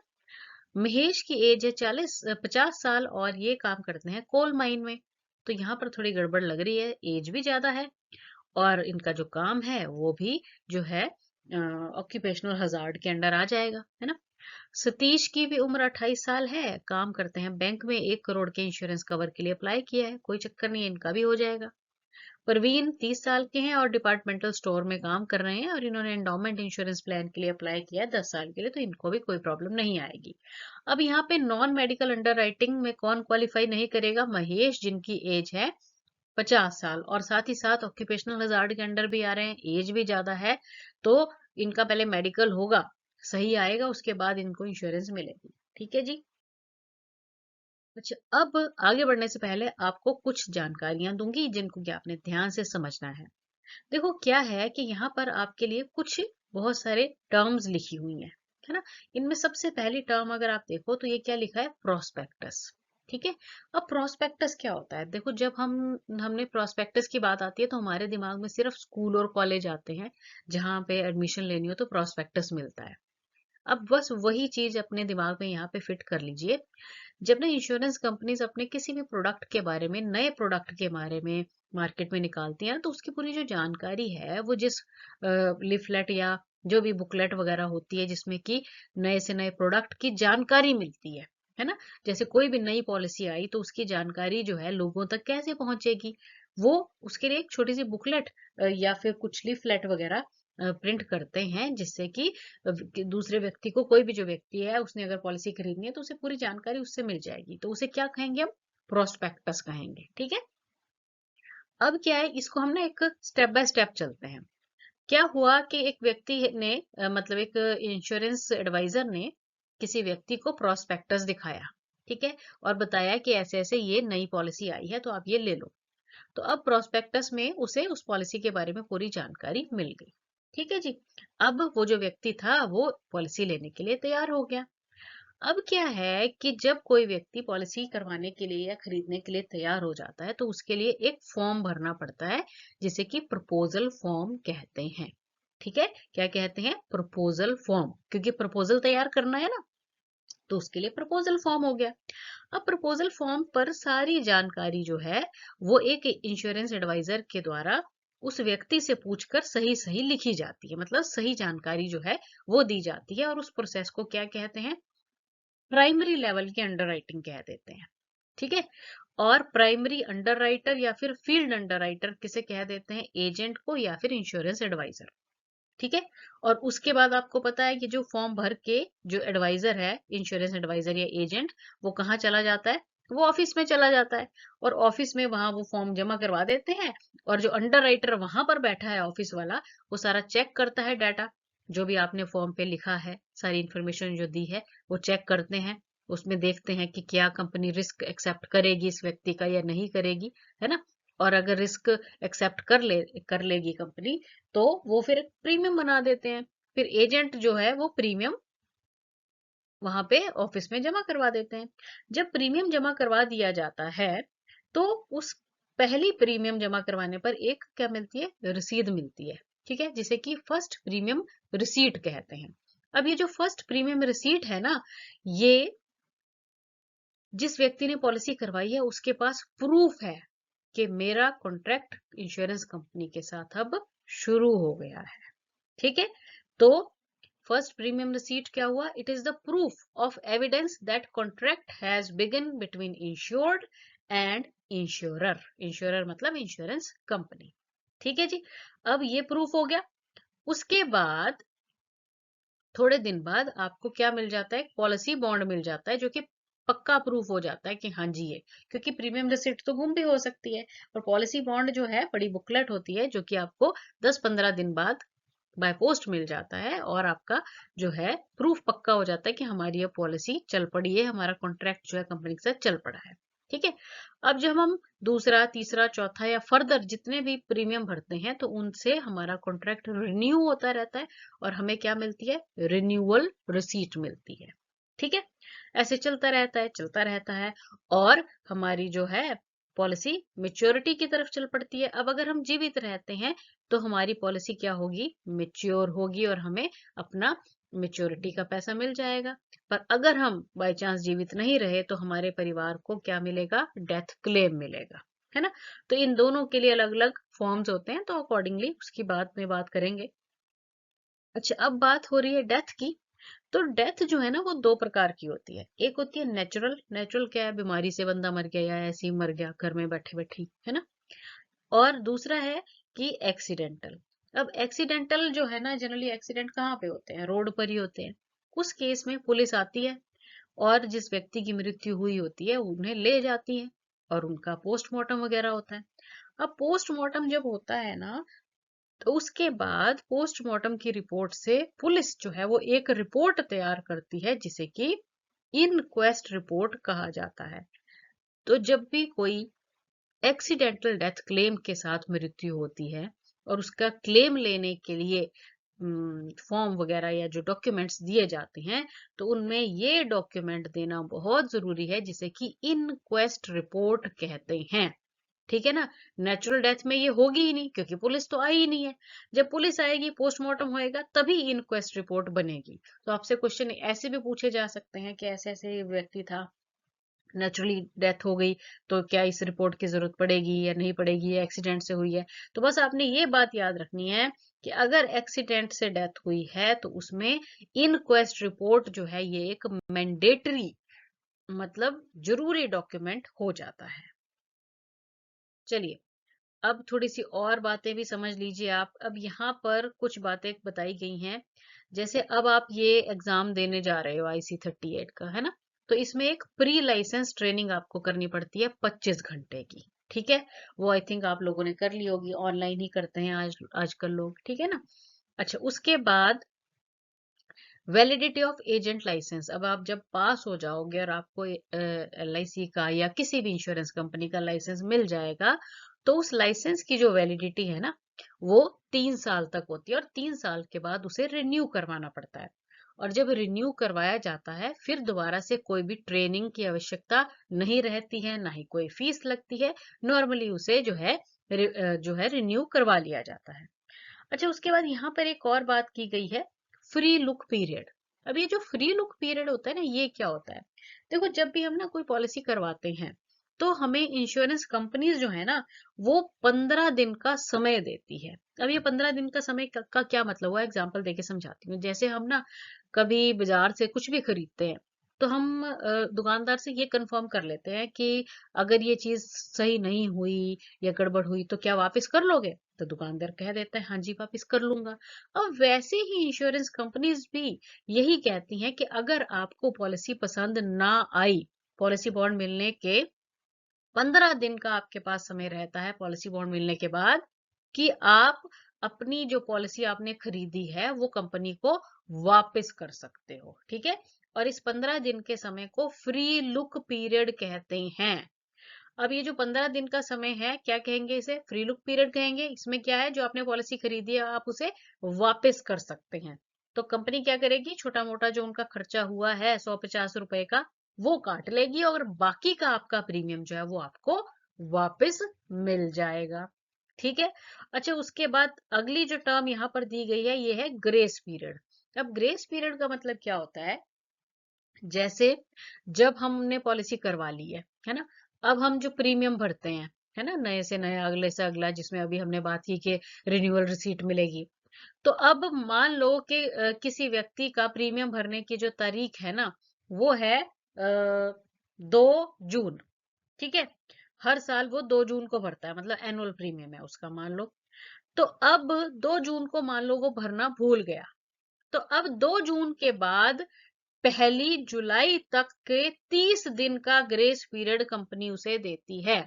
[SPEAKER 1] महेश की एज है 50 साल और ये काम करते हैं कोल माइन में, तो यहाँ पर थोड़ी गड़बड़ लग रही है, एज भी ज्यादा है और इनका जो काम है वो भी जो है ऑक्यूपेशनल हजार्ड के अंडर आ जाएगा, है ना। सतीश की भी उम्र 28 साल है, काम करते हैं बैंक में, 1 करोड़ के इंश्योरेंस कवर के लिए अप्लाई किया है, कोई चक्कर नहीं है, इनका भी हो जाएगा। परवीन 30 साल के हैं और डिपार्टमेंटल स्टोर में काम कर रहे हैं और इन्होंने एंडोमेंट इंश्योरेंस प्लान के लिए अप्लाई किया है 10 साल के लिए, तो इनको भी कोई प्रॉब्लम नहीं आएगी। अब यहाँ पे नॉन मेडिकल अंडरराइटिंग में कौन क्वालिफाई नहीं करेगा, महेश जिनकी एज है 50 साल और साथ ही साथ ऑक्यूपेशनल हजार्ड के अंडर भी आ रहे हैं, एज भी ज्यादा है, तो इनका पहले मेडिकल होगा, सही आएगा, उसके बाद इनको इंश्योरेंस मिलेगी, ठीक है जी। अच्छा, अब आगे बढ़ने से पहले आपको कुछ जानकारियां दूंगी जिनको कि आपने ध्यान से समझना है। देखो क्या है कि यहाँ पर आपके लिए कुछ बहुत सारे टर्म्स लिखी हुई हैं, है ना। इनमें सबसे पहली टर्म अगर आप देखो तो ये क्या लिखा है, प्रोस्पेक्टस, ठीक है। अब प्रोस्पेक्टस क्या होता है, देखो जब हमने प्रोस्पेक्टस की बात आती है तो हमारे दिमाग में सिर्फ स्कूल और कॉलेज आते हैं, जहाँ पे एडमिशन लेनी हो तो प्रोस्पेक्टस मिलता है। अब बस वही चीज अपने दिमाग में यहाँ पे फिट कर लीजिए। जब ना इंश्योरेंस कंपनीज अपने किसी भी प्रोडक्ट के बारे में, नए प्रोडक्ट के बारे में मार्केट में निकालती हैं तो उसकी पूरी जो जानकारी है वो जिस लिफलेट या जो भी बुकलेट वगैरह होती है जिसमें कि नए से नए प्रोडक्ट की जानकारी मिलती है ना। जैसे कोई भी नई पॉलिसी आई तो उसकी जानकारी जो है लोगों तक कैसे पहुंचेगी, वो उसके लिए एक छोटी सी बुकलेट या फिर कुछ लिफलेट वगैरह प्रिंट करते हैं, जिससे कि दूसरे व्यक्ति को, कोई भी जो व्यक्ति है उसने अगर पॉलिसी खरीदनी है तो उसे पूरी जानकारी उससे मिल जाएगी, तो उसे क्या कहेंगे हम, प्रोस्पेक्टस कहेंगे, ठीक है। अब क्या है, इसको हम ना एक स्टेप बाय स्टेप चलते हैं। क्या हुआ कि एक व्यक्ति ने मतलब एक इंश्योरेंस एडवाइजर ने किसी व्यक्ति को प्रोस्पेक्टस दिखाया, ठीक है, और बताया कि ऐसे ऐसे ये नई पॉलिसी आई है तो आप ये ले लो। तो अब प्रोस्पेक्टस में उसे उस पॉलिसी के बारे में पूरी जानकारी मिल गई। ठीक है जी। अब वो जो व्यक्ति था वो पॉलिसी लेने के लिए तैयार हो गया। अब क्या है कि जब कोई व्यक्ति पॉलिसी करवाने के लिए या खरीदने के लिए तैयार हो जाता है तो उसके लिए एक फॉर्म भरना पड़ता है, जिसे कि प्रपोजल फॉर्म कहते हैं। ठीक है, क्या कहते हैं? प्रपोजल फॉर्म, क्योंकि प्रपोजल तैयार करना है ना, तो उसके लिए प्रपोजल फॉर्म हो गया। अब प्रपोजल फॉर्म पर सारी जानकारी जो है वो एक इंश्योरेंस एडवाइजर के द्वारा उस व्यक्ति से पूछकर सही सही लिखी जाती है, मतलब सही जानकारी जो है वो दी जाती है, और उस प्रोसेस को क्या कहते हैं? प्राइमरी लेवल की अंडरराइटिंग कह देते हैं। ठीक है, और प्राइमरी अंडरराइटर या फिर फील्ड अंडरराइटर किसे कह देते हैं? एजेंट को या फिर इंश्योरेंस एडवाइजर। ठीक है, और उसके बाद आपको पता है कि जो फॉर्म भर के जो एडवाइजर है, इंश्योरेंस एडवाइजर या एजेंट, वो कहाँ चला जाता है? वो ऑफिस में चला जाता है, और ऑफिस में वहां वो फॉर्म जमा करवा देते हैं, और जो अंडरराइटर वहां पर बैठा है ऑफिस वाला, वो सारा चेक करता है डाटा, जो भी आपने फॉर्म पे लिखा है, सारी इंफॉर्मेशन जो दी है वो चेक करते हैं। उसमें देखते हैं कि क्या कंपनी रिस्क एक्सेप्ट करेगी इस व्यक्ति का या नहीं करेगी, है ना। और अगर रिस्क एक्सेप्ट कर लेगी कंपनी, तो वो फिर प्रीमियम बना देते हैं। फिर एजेंट जो है वो प्रीमियम वहां पे ऑफिस में जमा करवा देते हैं। जब प्रीमियम जमा करवा दिया जाता है तो उस पहली प्रीमियम जमा करवाने पर एक क्या मिलती है? रसीद मिलती है। ठीक है, जिसे कि फर्स्ट प्रीमियम रिसीट कहते हैं। अब ये जो फर्स्ट प्रीमियम रिसीट है ना, ये जिस व्यक्ति ने पॉलिसी करवाई है उसके पास प्रूफ है कि मेरा कॉन्ट्रैक्ट इंश्योरेंस कंपनी के साथ अब शुरू हो गया है। ठीक है, तो फर्स्ट प्रीमियम रिसीट क्या हुआ? It is the proof of evidence that contract has begin between insured and insurer. Insurer मतलब इंश्योरेंस कंपनी। ठीक है जी, अब ये प्रूफ हो गया। उसके बाद थोड़े दिन बाद आपको क्या मिल जाता है? पॉलिसी बॉन्ड मिल जाता है, जो कि पक्का प्रूफ हो जाता है कि हाँ जी ये, क्योंकि प्रीमियम रिसिप्ट तो गुम भी हो सकती है। और पॉलिसी बॉन्ड जो है बड़ी बुकलेट होती है, जो कि आपको 10-15 दिन बाद बाय पोस्ट मिल जाता है, और आपका जो है प्रूफ पक्का हो जाता है कि हमारी ये पॉलिसी चल पड़ी है, हमारा कॉन्ट्रैक्ट जो है कंपनी के साथ चल पड़ा है। ठीक है, अब जब हम दूसरा, तीसरा, चौथा या फर्दर जितने भी प्रीमियम भरते हैं तो उनसे हमारा कॉन्ट्रैक्ट रिन्यू होता रहता है, और हमें क्या मिलती है? रिन्यूअल रिसीट मिलती है। ठीक है, ऐसे चलता रहता है, चलता रहता है, और हमारी जो है पॉलिसी मेच्योरिटी की तरफ चल पड़ती है। अब अगर हम जीवित रहते हैं तो हमारी पॉलिसी क्या होगी? मेच्योर होगी, और हमें अपना मेच्योरिटी का पैसा मिल जाएगा। पर अगर हम बाय चांस जीवित नहीं रहे तो हमारे परिवार को क्या मिलेगा? डेथ क्लेम मिलेगा, है ना। तो इन दोनों के लिए अलग अलग फॉर्म्स होते हैं, तो अकॉर्डिंगली उसकी बात करेंगे। अच्छा, अब बात हो रही है डेथ की। तो डेथ जो है ना वो दो प्रकार की होती है। एक होती है नेचुरल। नेचुरल क्या है? बीमारी से बंदा मर गया या ऐसे ही मर गया घर में बैठे बैठे, है ना। और दूसरा है कि एक्सीडेंटल। अब एक्सीडेंटल जो है ना, जनरली एक्सीडेंट कहाँ पे होते हैं? रोड पर ही होते हैं। उस केस में पुलिस आती है, और जिस व्यक्ति की मृत्यु हुई होती है उन्हें ले जाती है, और उनका पोस्टमार्टम वगैरह होता है। अब पोस्टमार्टम जब होता है ना, तो उसके बाद पोस्टमार्टम की रिपोर्ट से पुलिस जो है वो एक रिपोर्ट तैयार करती है, जिसे कि इनक्वेस्ट रिपोर्ट कहा जाता है। तो जब भी कोई एक्सीडेंटल डेथ क्लेम के साथ मृत्यु होती है, और उसका क्लेम लेने के लिए फॉर्म वगैरह या जो डॉक्यूमेंट्स दिए जाते हैं, तो उनमें ये डॉक्यूमेंट देना बहुत जरूरी है, जिसे कि इनक्वेस्ट रिपोर्ट कहते हैं। ठीक है ना। नेचुरल डेथ में ये होगी ही नहीं, क्योंकि पुलिस तो आई ही नहीं है। जब पुलिस आएगी, पोस्टमार्टम होएगा, तभी इनक्वेस्ट रिपोर्ट बनेगी। तो आपसे क्वेश्चन ऐसे भी पूछे जा सकते हैं कि ऐसे ऐसे व्यक्ति था, नेचुरली डेथ हो गई, तो क्या इस रिपोर्ट की जरूरत पड़ेगी या नहीं पड़ेगी, या एक्सीडेंट से हुई है। तो बस आपने ये बात याद रखनी है कि अगर एक्सीडेंट से डेथ हुई है तो उसमें इनक्वेस्ट रिपोर्ट जो है ये एक मैंडेटरी, मतलब जरूरी डॉक्यूमेंट हो जाता है। चलिए, अब थोड़ी सी और बातें भी समझ लीजिए आप। अब यहाँ पर कुछ बातें बताई गई हैं, जैसे अब आप ये एग्जाम देने जा रहे हो IC38 का, है ना। तो इसमें एक प्री लाइसेंस ट्रेनिंग आपको करनी पड़ती है 25 घंटे की। ठीक है, वो आई थिंक आप लोगों ने कर ली होगी, ऑनलाइन ही करते हैं आजकल लोग। ठीक है ना। अच्छा, उसके बाद वैलिडिटी ऑफ एजेंट लाइसेंस। अब आप जब पास हो जाओगे और आपको LIC का या किसी भी इंश्योरेंस कंपनी का लाइसेंस मिल जाएगा, तो उस लाइसेंस की जो वैलिडिटी है ना, वो 3 साल तक होती है और 3 साल के बाद उसे रिन्यू करवाना पड़ता है। और जब रिन्यू करवाया जाता है, फिर दोबारा से कोई भी ट्रेनिंग की आवश्यकता नहीं रहती है, ना ही कोई फीस लगती है। नॉर्मली उसे जो है रिन्यू करवा लिया जाता है। अच्छा, उसके बाद यहाँ पर एक और बात की गई है, फ्री लुक पीरियड। अब ये जो फ्री लुक पीरियड होता है ना, ये क्या होता है? देखो, जब भी हम ना कोई पॉलिसी करवाते हैं, तो हमें इंश्योरेंस कंपनीज जो है ना, वो 15 दिन का समय देती है। अब ये 15 दिन का समय का क्या मतलब हुआ, एग्जाम्पल देके समझाती हूँ। जैसे हम ना कभी बाजार से कुछ भी खरीदते हैं, तो हम दुकानदार से ये कंफर्म कर लेते हैं कि अगर ये चीज सही नहीं हुई या गड़बड़ हुई तो क्या वापस कर लोगे? तो दुकानदार कह देता है हाँ जी, वापस कर लूंगा। अब वैसे ही इंश्योरेंस कंपनीज भी यही कहती हैं कि अगर आपको पॉलिसी पसंद ना आई, पॉलिसी बॉन्ड मिलने के 15 दिन का आपके पास समय रहता है पॉलिसी बॉन्ड मिलने के बाद, कि आप अपनी जो पॉलिसी आपने खरीदी है वो कंपनी को वापस कर सकते हो। ठीक है? और इस 15 दिन के समय को फ्री लुक पीरियड कहते हैं। अब ये जो 15 दिन का समय है, क्या कहेंगे इसे? फ्री लुक पीरियड कहेंगे। इसमें क्या है, जो आपने पॉलिसी खरीदी है आप उसे वापस कर सकते हैं। तो कंपनी क्या करेगी, छोटा मोटा जो उनका खर्चा हुआ है 150 रुपए का, वो काट लेगी और बाकी का आपका प्रीमियम जो है वो आपको वापस मिल जाएगा। ठीक है? अच्छा, उसके बाद अगली जो टर्म यहाँ पर दी गई है, ये है ग्रेस पीरियड। अब ग्रेस पीरियड का मतलब क्या होता है? जैसे जब हमने पॉलिसी करवा ली है ना, अब हम जो प्रीमियम भरते हैं, है ना, नए से नया, अगले से अगला, जिसमें अभी हमने बात की कि रिन्यूअल रिसीट मिलेगी। तो अब मान लो कि किसी व्यक्ति का प्रीमियम भरने की जो तारीख है ना, वो है 2 जून। ठीक है? हर साल वो 2 जून को भरता है, मतलब एनुअल प्रीमियम है उसका, मान लो। तो अब 2 जून को मान लो वो भरना भूल गया, तो अब 2 जून के बाद 1 जुलाई तक के 30 दिन का ग्रेस पीरियड कंपनी उसे देती है,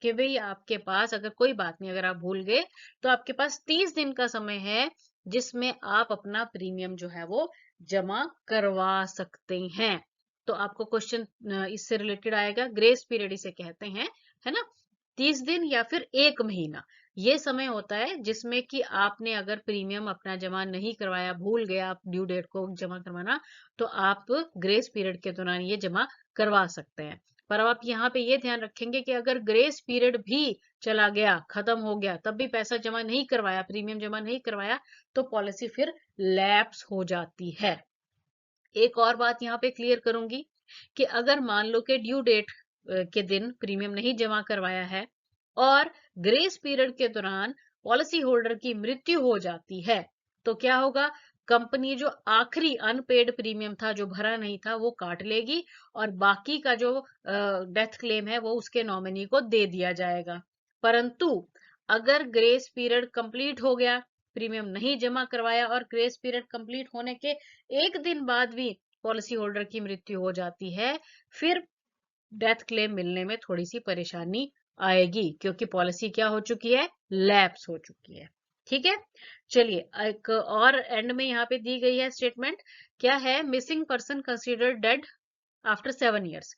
[SPEAKER 1] कि भाई आपके पास, अगर कोई बात नहीं, अगर आप भूल गए, तो आपके पास 30 दिन का समय है जिसमें आप अपना प्रीमियम जो है वो जमा करवा सकते हैं। तो आपको क्वेश्चन इससे रिलेटेड आएगा, ग्रेस पीरियड इसे कहते हैं, है ना? 30 दिन या फिर 1 महीना, ये समय होता है जिसमें कि आपने अगर प्रीमियम अपना जमा नहीं करवाया, भूल गया आप ड्यू डेट को जमा करवाना, तो आप ग्रेस पीरियड के दौरान ये जमा करवा सकते हैं। पर अब आप यहाँ पे ये ध्यान रखेंगे कि अगर ग्रेस पीरियड भी चला गया, खत्म हो गया, तब भी पैसा जमा नहीं करवाया, प्रीमियम जमा नहीं करवाया, तो पॉलिसी फिर लैप्स हो जाती है। एक और बात यहाँ पे क्लियर करूंगी, कि अगर मान लो कि ड्यू डेट के दिन प्रीमियम नहीं जमा करवाया है और ग्रेस पीरियड के दौरान पॉलिसी होल्डर की मृत्यु हो जाती है, तो क्या होगा? कंपनी जो आखिरी अनपेड प्रीमियम था, जो भरा नहीं था, वो काट लेगी और बाकी का जो डेथ क्लेम है वो उसके नॉमिनी को दे दिया जाएगा। परंतु अगर ग्रेस पीरियड कंप्लीट हो गया, प्रीमियम नहीं जमा करवाया और ग्रेस पीरियड कंप्लीट होने के 1 दिन बाद भी पॉलिसी होल्डर की मृत्यु हो जाती है, फिर डेथ क्लेम मिलने में थोड़ी सी परेशानी आएगी, क्योंकि पॉलिसी क्या हो चुकी है? लैप्स हो चुकी है। ठीक है? चलिए, एक और एंड में यहाँ पे दी गई है स्टेटमेंट, क्या है? Missing person considered dead after 7 years.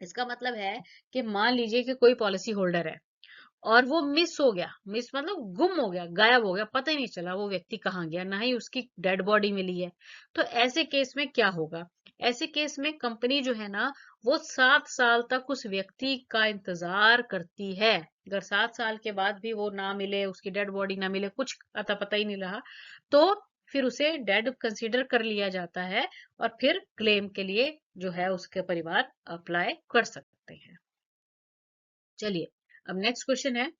[SPEAKER 1] इसका मतलब है कि मान लीजिए कि कोई पॉलिसी होल्डर है और वो मिस हो गया, मिस मतलब गुम हो गया, गायब हो गया, पता ही नहीं चला वो व्यक्ति कहाँ गया, ना ही उसकी डेड बॉडी मिली है। तो ऐसे केस में क्या होगा? ऐसे केस में कंपनी जो है ना, वो 7 साल तक उस व्यक्ति का इंतजार करती है। अगर 7 साल के बाद भी वो ना मिले, उसकी डेड बॉडी ना मिले, कुछ अता पता ही नहीं रहा, तो फिर उसे डेड कंसीडर कर लिया जाता है और फिर क्लेम के लिए जो है उसके परिवार अप्लाई कर सकते हैं। चलिए, अब नेक्स्ट क्वेश्चन है,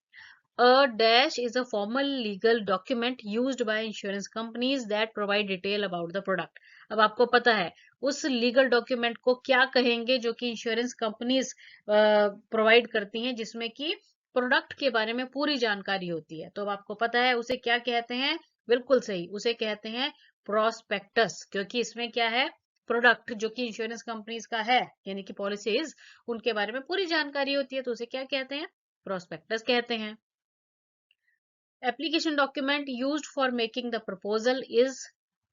[SPEAKER 1] A dash is a formal legal document used by insurance companies that provide detail about the product. अब आपको पता है उस लीगल डॉक्यूमेंट को क्या कहेंगे, जो कि इंश्योरेंस कंपनीज प्रोवाइड करती हैं, जिसमें कि प्रोडक्ट के बारे में पूरी जानकारी होती है। तो अब आपको पता है उसे क्या कहते हैं? बिल्कुल सही, उसे कहते हैं प्रोस्पेक्टस, क्योंकि इसमें क्या है? प्रोडक्ट जो कि इंश्योरेंस कंपनीज का है, यानी कि पॉलिसीज, उनके बारे में पूरी जानकारी होती है, तो उसे क्या कहते हैं? प्रोस्पेक्टस कहते हैं। Application document used for making the proposal is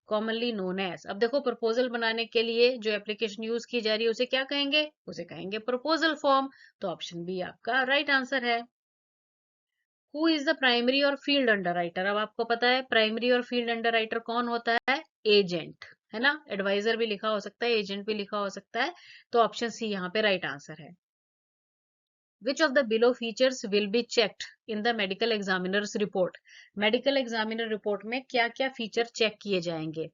[SPEAKER 1] commonly known as. अब देखो, प्रपोजल बनाने के लिए जो एप्लीकेशन यूज की जा रही है उसे क्या कहेंगे? उसे कहेंगे प्रपोजल फॉर्म। तो ऑप्शन बी आपका राइट आंसर है। हु इज द प्राइमरी और फील्ड अंडरराइटर? अब आपको पता है प्राइमरी और फील्ड अंडरराइटर कौन होता है? एजेंट, है ना। एडवाइजर भी लिखा हो सकता है, एजेंट भी लिखा हो सकता है, तो ऑप्शन सी यहाँ पे राइट आंसर है। Which of the below features will be checked in the medical examiner's report? Medical examiner report में क्या क्या फीचर चेक किए जाएंगे?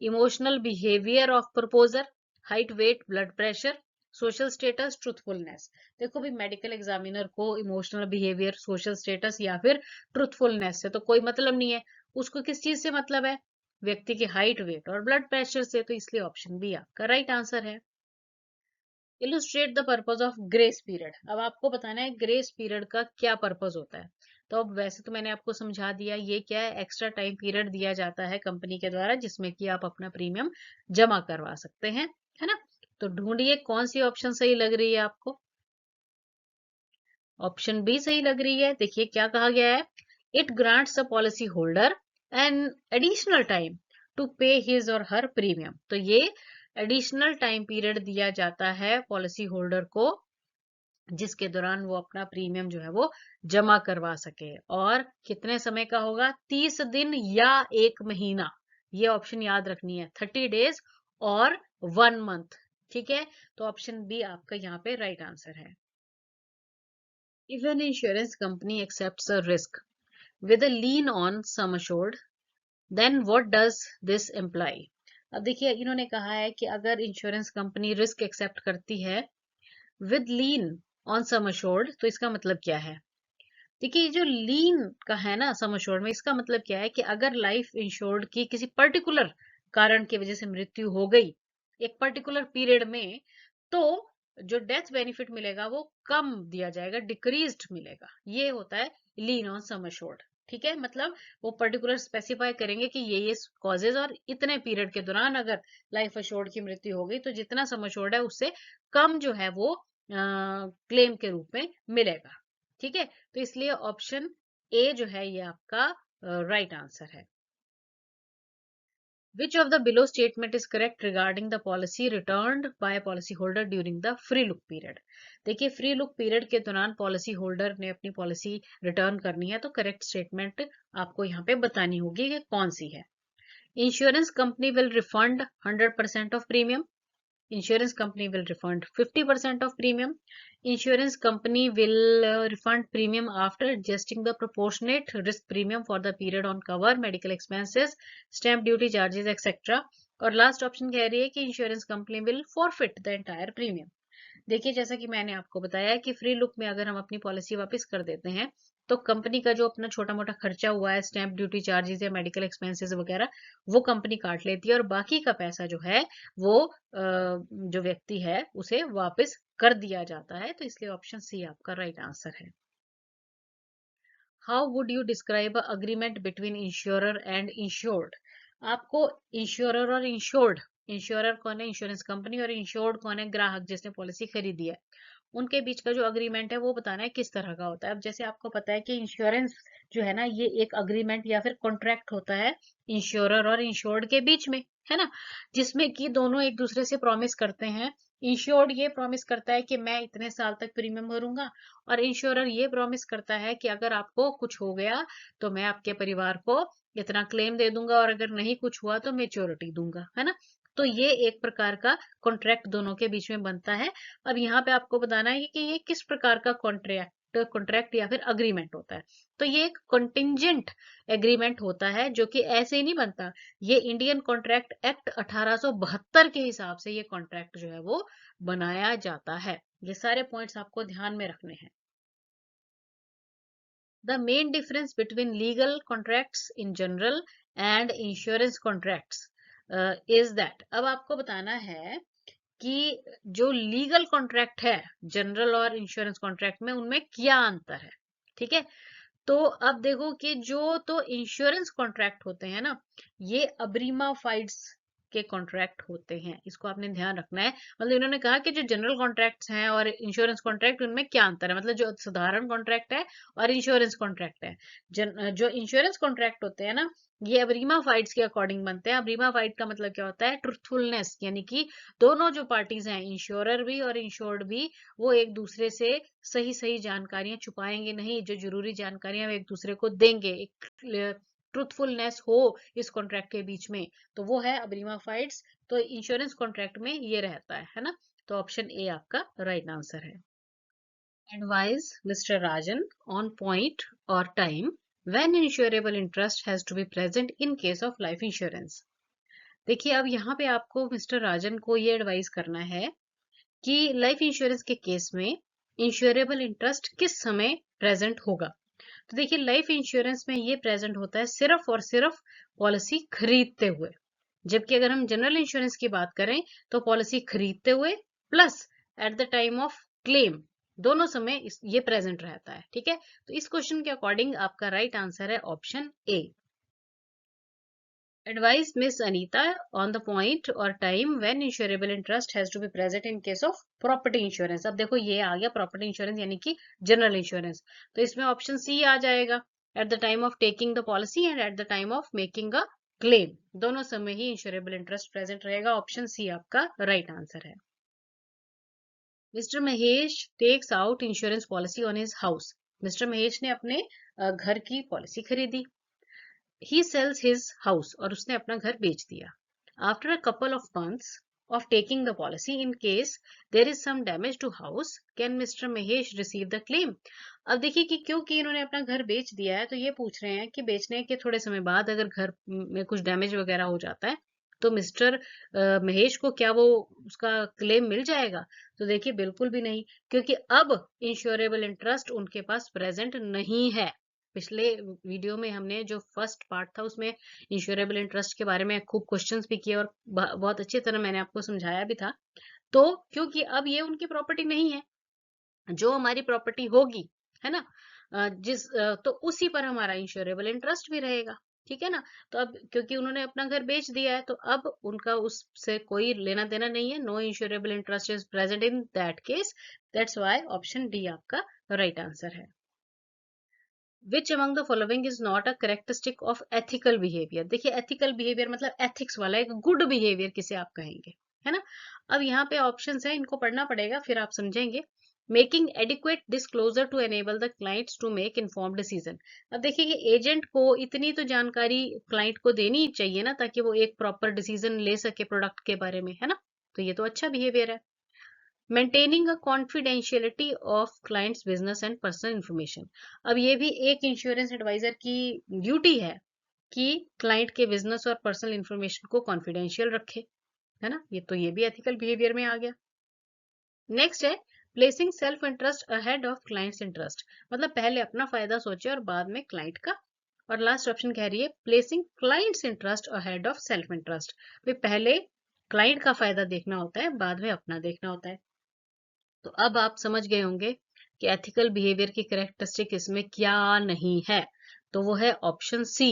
[SPEAKER 1] Emotional behaviour of proposer, height weight blood pressure, social status, truthfulness. देखो भी medical examiner को emotional behaviour, social status या फिर ट्रूथफुलनेस से तो कोई मतलब नहीं है। उसको किस चीज से मतलब है? व्यक्ति की हाइट वेट और ब्लड प्रेशर से, तो इसलिए ऑप्शन बी आपका राइट आंसर है। Illustrate the purpose of grace period. अब आपको बताना है ग्रेस पीरियड का क्या पर्पज होता है। तो अब वैसे तो मैंने आपको समझा दिया, ये क्या है, एक्स्ट्रा टाइम पीरियड दिया जाता है कंपनी के द्वारा जिसमें कि आप अपना प्रीमियम जमा करवा सकते हैं, है ना। तो ढूंढिए कौन सी ऑप्शन सही लग रही है आपको। ऑप्शन बी सही लग रही है। देखिए क्या कहा गया है, it grants a policy holder an additional time to pay his or her premium. तो ये एडिशनल टाइम पीरियड दिया जाता है पॉलिसी होल्डर को जिसके दौरान वो अपना प्रीमियम जो है वो जमा करवा सके। और कितने समय का होगा? 30 दिन या 1 महीना। ये ऑप्शन याद रखनी है, 30 डेज और 1 मंथ। ठीक है, तो ऑप्शन बी आपका यहाँ पे राइट आंसर है। If an insurance company accepts a risk with a lien on sum assured, then what does this imply? अब देखिए इन्होंने कहा है कि अगर इंश्योरेंस कंपनी रिस्क एक्सेप्ट करती है with lean on sum assured, तो इसका मतलब क्या है? देखिए जो लीन का है ना सम अश्योर्ड में, इसका मतलब क्या है कि अगर लाइफ इंश्योर्ड की किसी पर्टिकुलर कारण की वजह से मृत्यु हो गई एक पर्टिकुलर पीरियड में, तो जो डेथ बेनिफिट मिलेगा वो कम दिया जाएगा, डिक्रीज्ड मिलेगा। ये होता है लीन ऑन सम अश्योर्ड। ठीक है, मतलब वो पर्टिकुलर स्पेसिफाई करेंगे कि ये कॉजेज और इतने पीरियड के दौरान अगर लाइफ अश्योर्ड की मृत्यु हो गई तो जितना सम अश्योर्ड है उससे कम जो है वो क्लेम के रूप में मिलेगा। ठीक है, तो इसलिए ऑप्शन ए जो है ये आपका राइट आंसर है। Which of the below statement is correct regarding the policy returned by policy holder during the free look period? देखिए फ्री लुक पीरियड के दौरान पॉलिसी होल्डर ने अपनी पॉलिसी रिटर्न करनी है, तो करेक्ट स्टेटमेंट आपको यहाँ पे बतानी होगी कि कौन सी है। Insurance company will refund 100% of premium, insurance company will refund 50% of premium, insurance company will refund premium after adjusting the proportionate risk premium for the period on cover, medical expenses, stamp duty charges etc. और last option कह रही है कि insurance company will forfeit the entire premium. देखिए जैसा कि मैंने आपको बताया कि फ्री लुक में अगर हम अपनी पॉलिसी वापस कर देते हैं तो कंपनी का जो अपना छोटा मोटा खर्चा हुआ है, स्टैंप ड्यूटी चार्जेस या मेडिकल एक्सपेंसेस वगैरह, वो कंपनी काट लेती है और बाकी का पैसा जो है वो जो व्यक्ति है उसे वापस कर दिया जाता है। तो इसलिए ऑप्शन सी आपका राइट आंसर है। How would you describe agreement between insurer and insured? आपको इंश्योरर और इंश्योर्ड, इंश्योरर कौन है? इंश्योरेंस कंपनी, और इंश्योर्ड कौन है? ग्राहक जिसने पॉलिसी खरीदी है। उनके बीच का जो अग्रीमेंट है वो बताना है किस तरह का होता है। अब जैसे आपको पता है कि इंश्योरेंस जो है ना ये एक अग्रीमेंट या फिर कॉन्ट्रैक्ट होता है इंश्योरर और इंश्योर्ड के बीच में, है ना, जिसमें कि दोनों एक दूसरे से प्रॉमिस करते हैं। इंश्योर्ड ये प्रॉमिस करता है कि मैं इतने साल तक प्रीमियम भरूंगा, और इंश्योरर ये प्रॉमिस करता है कि अगर आपको कुछ हो गया तो मैं आपके परिवार को इतना क्लेम दे दूंगा, और अगर नहीं कुछ हुआ तो मेच्योरिटी दूंगा, है ना। तो ये एक प्रकार का कॉन्ट्रैक्ट दोनों के बीच में बनता है। अब यहाँ पे आपको बताना है कि ये किस प्रकार का कॉन्ट्रैक्ट या फिर अग्रीमेंट होता है। तो ये एक कंटिंजेंट एग्रीमेंट होता है जो कि ऐसे ही नहीं बनता। ये इंडियन कॉन्ट्रैक्ट एक्ट 1872 के हिसाब से ये कॉन्ट्रैक्ट जो है वो बनाया जाता है। ये सारे पॉइंट्स आपको ध्यान में रखने हैं। The main difference between legal contracts in general and insurance contracts is that, अब आपको बताना है कि जो लीगल कॉन्ट्रैक्ट है जनरल और इंश्योरेंस कॉन्ट्रैक्ट में उनमें क्या अंतर है। ठीक है, तो अब देखो कि जो तो इंश्योरेंस कॉन्ट्रैक्ट होते हैं ना ये अब्रीमा फाइड्स के कॉन्ट्रैक्ट होते हैं, इसको आपने ध्यान रखना है। मतलब इन्होंने कहा कि जो जनरल कॉन्ट्रैक्ट्स हैं और इंश्योरेंस कॉन्ट्रैक्ट, उनमें क्या अंतर है, मतलब जो साधारण कॉन्ट्रैक्ट है और इंश्योरेंस कॉन्ट्रैक्ट है। जो इंश्योरेंस कॉन्ट्रैक्ट होते हैं ना, ये अबरीमा फाइट्स के अकॉर्डिंग बनते हैं। अबरीमा फाइट का मतलब क्या होता है, ट्रुथफुलनेस, यानी कि दोनों जो पार्टीज हैं, इंश्योरर भी और इंश्योर्ड भी, वो एक दूसरे से सही सही जानकारियां छुपाएंगे नहीं, जो जरूरी जानकारियां वो एक दूसरे को देंगे, एक ट्रुथफुलनेस हो इस कॉन्ट्रैक्ट के बीच में, तो वो है अबरीमा फाइट्स। तो इंश्योरेंस कॉन्ट्रैक्ट में ये रहता है ना। तो ऑप्शन ए आपका राइट आंसर है। Advise Mr. Rajan on point or time when insurable interest has to be present in case of life insurance. देखिए अब यहाँ पे आपको मिस्टर राजन को ये एडवाइस करना है कि लाइफ इंश्योरेंस के केस में इंश्योरेबल इंटरेस्ट किस समय प्रेजेंट होगा। तो देखिए लाइफ इंश्योरेंस में ये प्रेजेंट होता है सिर्फ और सिर्फ पॉलिसी खरीदते हुए, जबकि अगर हम जनरल इंश्योरेंस की बात करें तो पॉलिसी खरीदते हुए plus eight the time of claim, दोनों समय ये प्रेजेंट रहता है। ठीक है, तो इस क्वेश्चन के अकॉर्डिंग आपका राइट आंसर है option A. Advise Miss Anita on the point or time when insurable interest has to be present in case of property insurance. अब देखो ये आ गया प्रॉपर्टी इंश्योरेंस यानी कि जनरल इंश्योरेंस, तो इसमें ऑप्शन सी आ जाएगा, at the time of taking the policy and at the time of making a claim, दोनों समय ही इंश्योरेबल इंटरेस्ट प्रेजेंट रहेगा। ऑप्शन सी आपका राइट आंसर है। Mister Mahesh takes out insurance policy on his house. Mister Mahesh ने अपने घर की पॉलिसी खरीदी। He sells his house, और उसने अपना घर बेच दिया। After a couple of months of taking the policy, in case there is some damage to house, can Mr. Mahesh receive the claim? अब देखिए कि क्योंकि इन्होंने अपना घर बेच दिया है, तो ये पूछ रहे हैं कि बेचने के थोड़े समय बाद अगर घर में कुछ डैमेज वगैरह हो जाता है तो मिस्टर महेश को क्या वो उसका क्लेम मिल जाएगा। तो देखिए बिल्कुल भी नहीं, क्योंकि अब इंश्योरेबल इंटरेस्ट उनके पास प्रेजेंट नहीं है। पिछले वीडियो में हमने जो फर्स्ट पार्ट था उसमें इंश्योरेबल इंटरेस्ट के बारे में खूब क्वेश्चंस भी किए और बहुत अच्छी तरह मैंने आपको समझाया भी था। तो क्योंकि अब ये उनकी प्रॉपर्टी नहीं है, जो हमारी प्रॉपर्टी होगी, है ना, तो उसी पर हमारा इंश्योरेबल इंटरेस्ट भी रहेगा। ठीक है ना। तो अब क्योंकि उन्होंने अपना घर बेच दिया है तो अब उनका उससे कोई लेना देना नहीं है। No insurable interest is present in that case. That's why option D आपका राइट आंसर है। Which among the following is not a characteristic of ethical behaviour. देखिए एथिकल बिहेवियर मतलब एथिक्स वाला एक गुड बिहेवियर किसे आप कहेंगे, है ना। अब यहाँ पे ऑप्शंस है, इनको पढ़ना पड़ेगा फिर आप समझेंगे। Making adequate disclosure to enable the clients to make informed decision. अब देखिए कि एजेंट को इतनी तो जानकारी क्लाइंट को देनी चाहिए ना, ताकि वो एक प्रॉपर डिसीजन ले सके प्रोडक्ट के बारे में, है ना। तो ये तो अच्छा बिहेवियर है। Maintaining a confidentiality of clients business and personal information. अब ये भी एक इंश्योरेंस एडवाइजर की ड्यूटी है कि क्लाइंट के बिजनेस और पर्सनल इंफॉर्मेशन को कॉन्फिडेंशियल रखे, है ना। ये भी एथिकल बिहेवियर में आ गया। नेक्स्ट है placing self interest ahead of clients interest, मतलब पहले अपना फायदा सोचे और बाद में क्लाइंट का। और लास्ट ऑप्शन कह रही है placing clients interest ahead of self interest, पहले क्लाइंट का फायदा देखना होता है, बाद में अपना देखना होता है। तो अब आप समझ गए होंगे कि एथिकल बिहेवियर की कैरेक्टरिस्टिक इसमें क्या नहीं है। तो वो है ऑप्शन सी।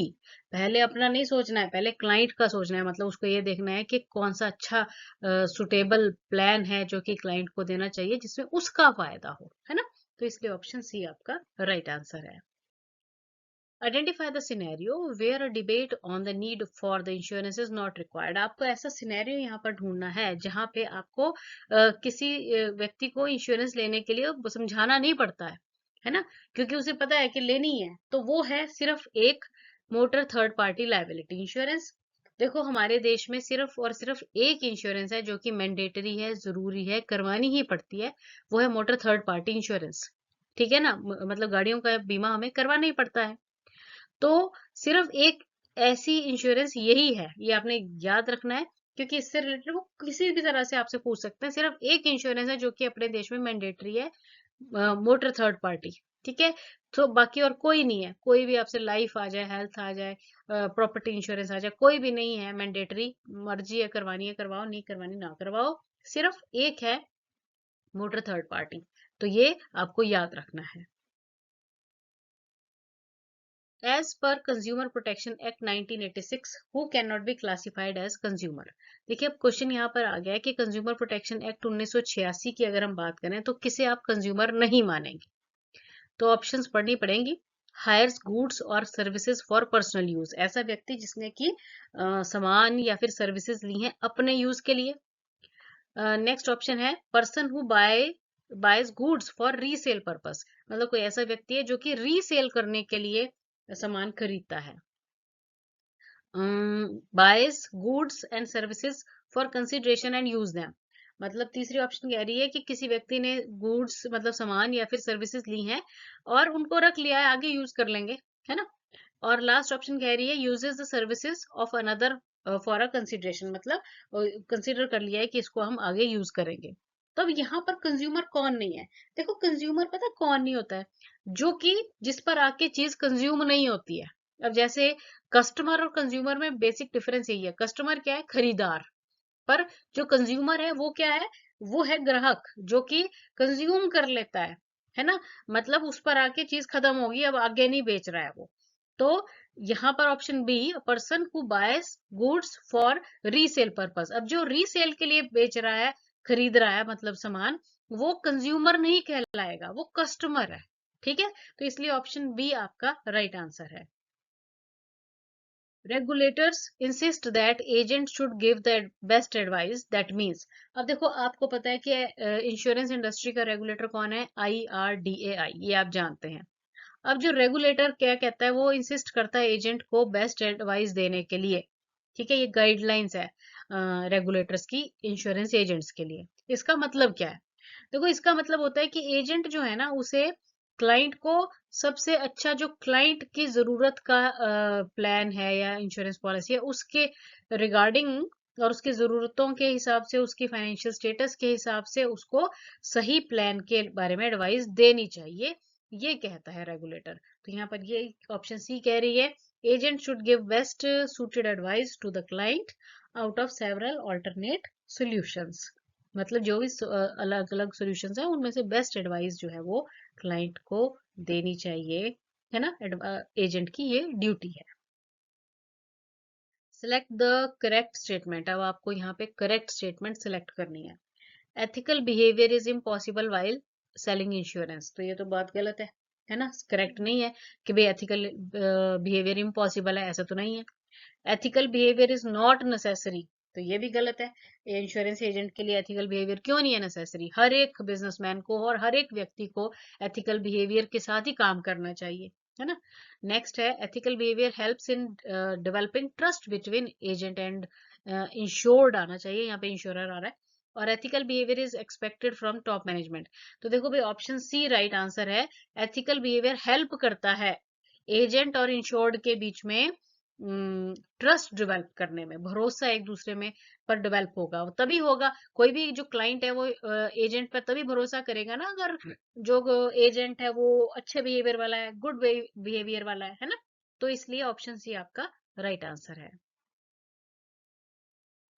[SPEAKER 1] पहले अपना नहीं सोचना है, पहले क्लाइंट का सोचना है, मतलब उसको ये देखना है कि कौन सा अच्छा सुटेबल प्लान है जो कि क्लाइंट को देना चाहिए जिसमें उसका फायदा हो, है ना। तो इसलिए ऑप्शन सी आपका राइट आंसर है। Identify the scenario where a debate on the need for the insurance is not required. आपको ऐसा सिनेरियो यहाँ पर ढूंढना है जहाँ पे आपको किसी व्यक्ति को इंश्योरेंस लेने के लिए समझाना नहीं पड़ता है ना, क्योंकि उसे पता है कि लेनी है। तो वो है सिर्फ एक motor third party liability insurance. देखो हमारे देश में सिर्फ और सिर्फ एक इंश्योरेंस है जो कि मैंडेटरी है, जरूरी है, करवानी ही पड़ती है, वो है मोटर थर्ड पार्टी इंश्योरेंस। ठीक है ना, मतलब गाड़ियों का बीमा हमें करवाना ही पड़ता है। तो सिर्फ एक ऐसी इंश्योरेंस यही है, ये आपने याद रखना है, क्योंकि इससे रिलेटेड वो किसी भी तरह से आपसे पूछ सकते हैं। सिर्फ एक इंश्योरेंस है जो कि अपने देश में मैंडेटरी है, मोटर थर्ड पार्टी। ठीक है, तो बाकी और कोई नहीं है। कोई भी आपसे लाइफ आ जाए, हेल्थ आ जाए, प्रॉपर्टी इंश्योरेंस आ जाए, कोई भी नहीं है मैंडेटरी। मर्जी है करवानी है करवाओ, नहीं करवानी ना करवाओ। सिर्फ एक है मोटर थर्ड पार्टी। तो ये आपको याद रखना है। As per consumer protection act 1986 who can not be classified as consumer. देखिए अब क्वेश्चन यहाँ पर आ गया है कि कंज्यूमर प्रोटेक्शन एक्ट 1986 की अगर हम बात करें तो किसे आप कंज्यूमर नहीं मानेंगे, तो ऑप्शंस पढ़नी पड़ेंगी। हायर्स गुड्स और सर्विसेज फॉर पर्सनल यूज, ऐसा व्यक्ति जिसने कि सामान या फिर सर्विसेज ली हैं अपने यूज के लिए। नेक्स्ट ऑप्शन है person who boys goods for resale purpose, मतलब कोई ऐसा व्यक्ति है जो कि रीसेल करने के लिए सामान खरीदता है। Boys goods and services for consideration and use them, मतलब तीसरी ऑप्शन कह रही है कि किसी व्यक्ति ने गुड्स मतलब सामान या फिर सर्विसेज ली हैं और उनको रख लिया है, आगे यूज कर लेंगे, है ना। और लास्ट ऑप्शन कह रही है uses the services of another for a consideration, मतलब कंसिडर कर लिया है कि इसको हम आगे यूज करेंगे। तो अब यहाँ पर कंज्यूमर कौन नहीं है? देखो कंज्यूमर पता कौन नहीं होता है, जो कि जिस पर आके चीज कंज्यूम नहीं होती है। अब जैसे कस्टमर और कंज्यूमर में बेसिक डिफरेंस यही है, कस्टमर क्या है, खरीदार, पर जो कंज्यूमर है वो क्या है, वो है ग्राहक जो कि कंज्यूम कर लेता है ना। मतलब उस पर आके चीज खत्म होगी, अब आगे नहीं बेच रहा है वो। तो यहाँ पर option B, person who buys goods for resale purpose, अब जो रीसेल के लिए बेच रहा है, खरीद रहा है मतलब सामान, वो कंज्यूमर नहीं कहलाएगा, वो कस्टमर है। ठीक है, तो इसलिए ऑप्शन बी आपका राइट आंसर है। Regulators insist that agent should give the best advice, that means, अब देखो आपको पता है कि इंश्योरेंस इंडस्ट्री का रेगुलेटर कौन है, IRDAI, ये आप जानते हैं। अब जो रेगुलेटर क्या कहता है, वो इंसिस्ट करता है एजेंट को बेस्ट एडवाइस देने के लिए। ठीक है, ये गाइडलाइंस है रेगुलेटर्स की इंश्योरेंस एजेंट्स के लिए। इसका मतलब क्या है, देखो इसका मतलब होता है कि एजेंट जो है ना, उसे क्लाइंट को सबसे अच्छा जो क्लाइंट की जरूरत का प्लान है या इंश्योरेंस पॉलिसी है उसके रिगार्डिंग और उसकी जरूरतों के हिसाब से, उसकी फाइनेंशियल स्टेटस के हिसाब से उसको सही प्लान के बारे में एडवाइस देनी चाहिए, ये कहता है रेगुलेटर। तो यहाँ पर ये ऑप्शन सी कह रही है agent should give best suited advice to the client out of several alternate solutions, मतलब जो भी अलग अलग सॉल्यूशंस है उनमें से बेस्ट एडवाइस जो है वो क्लाइंट को देनी चाहिए, है ना। एजेंट की ये ड्यूटी है। सिलेक्ट द करेक्ट स्टेटमेंट, अब आपको यहाँ पे करेक्ट स्टेटमेंट सिलेक्ट करनी है। Ethical behaviour is impossible while selling insurance, तो ये तो बात गलत है ना, करेक्ट नहीं है कि भाई एथिकल बिहेवियर इम्पॉसिबल है, ऐसा तो नहीं है। Ethical behaviour is not necessary, तो ये भी गलत है। इंश्योरेंस एजेंट के लिए एथिकल बिहेवियर क्यों नहीं है नेसेसरी, हर एक बिजनेसमैन को और हर एक व्यक्ति को एथिकल बिहेवियर के साथ ही काम करना चाहिए, है ना। नेक्स्ट है ethical behaviour helps in developing trust between agent and insured, आना चाहिए, यहाँ पे इंश्योरर आ रहा है। और ethical behaviour is expected from top management, तो देखो भाई ऑप्शन सी राइट आंसर है। एथिकल बिहेवियर हेल्प करता है एजेंट और इंश्योर्ड के बीच में ट्रस्ट डेवलप करने में, भरोसा एक दूसरे में पर डेवलप होगा तभी होगा, कोई भी जो क्लाइंट है वो एजेंट पर तभी भरोसा करेगा ना, अगर जो एजेंट है वो अच्छे बिहेवियर वाला है, गुड बिहेवियर वाला है ना। तो इसलिए ऑप्शन सी आपका राइट आंसर है।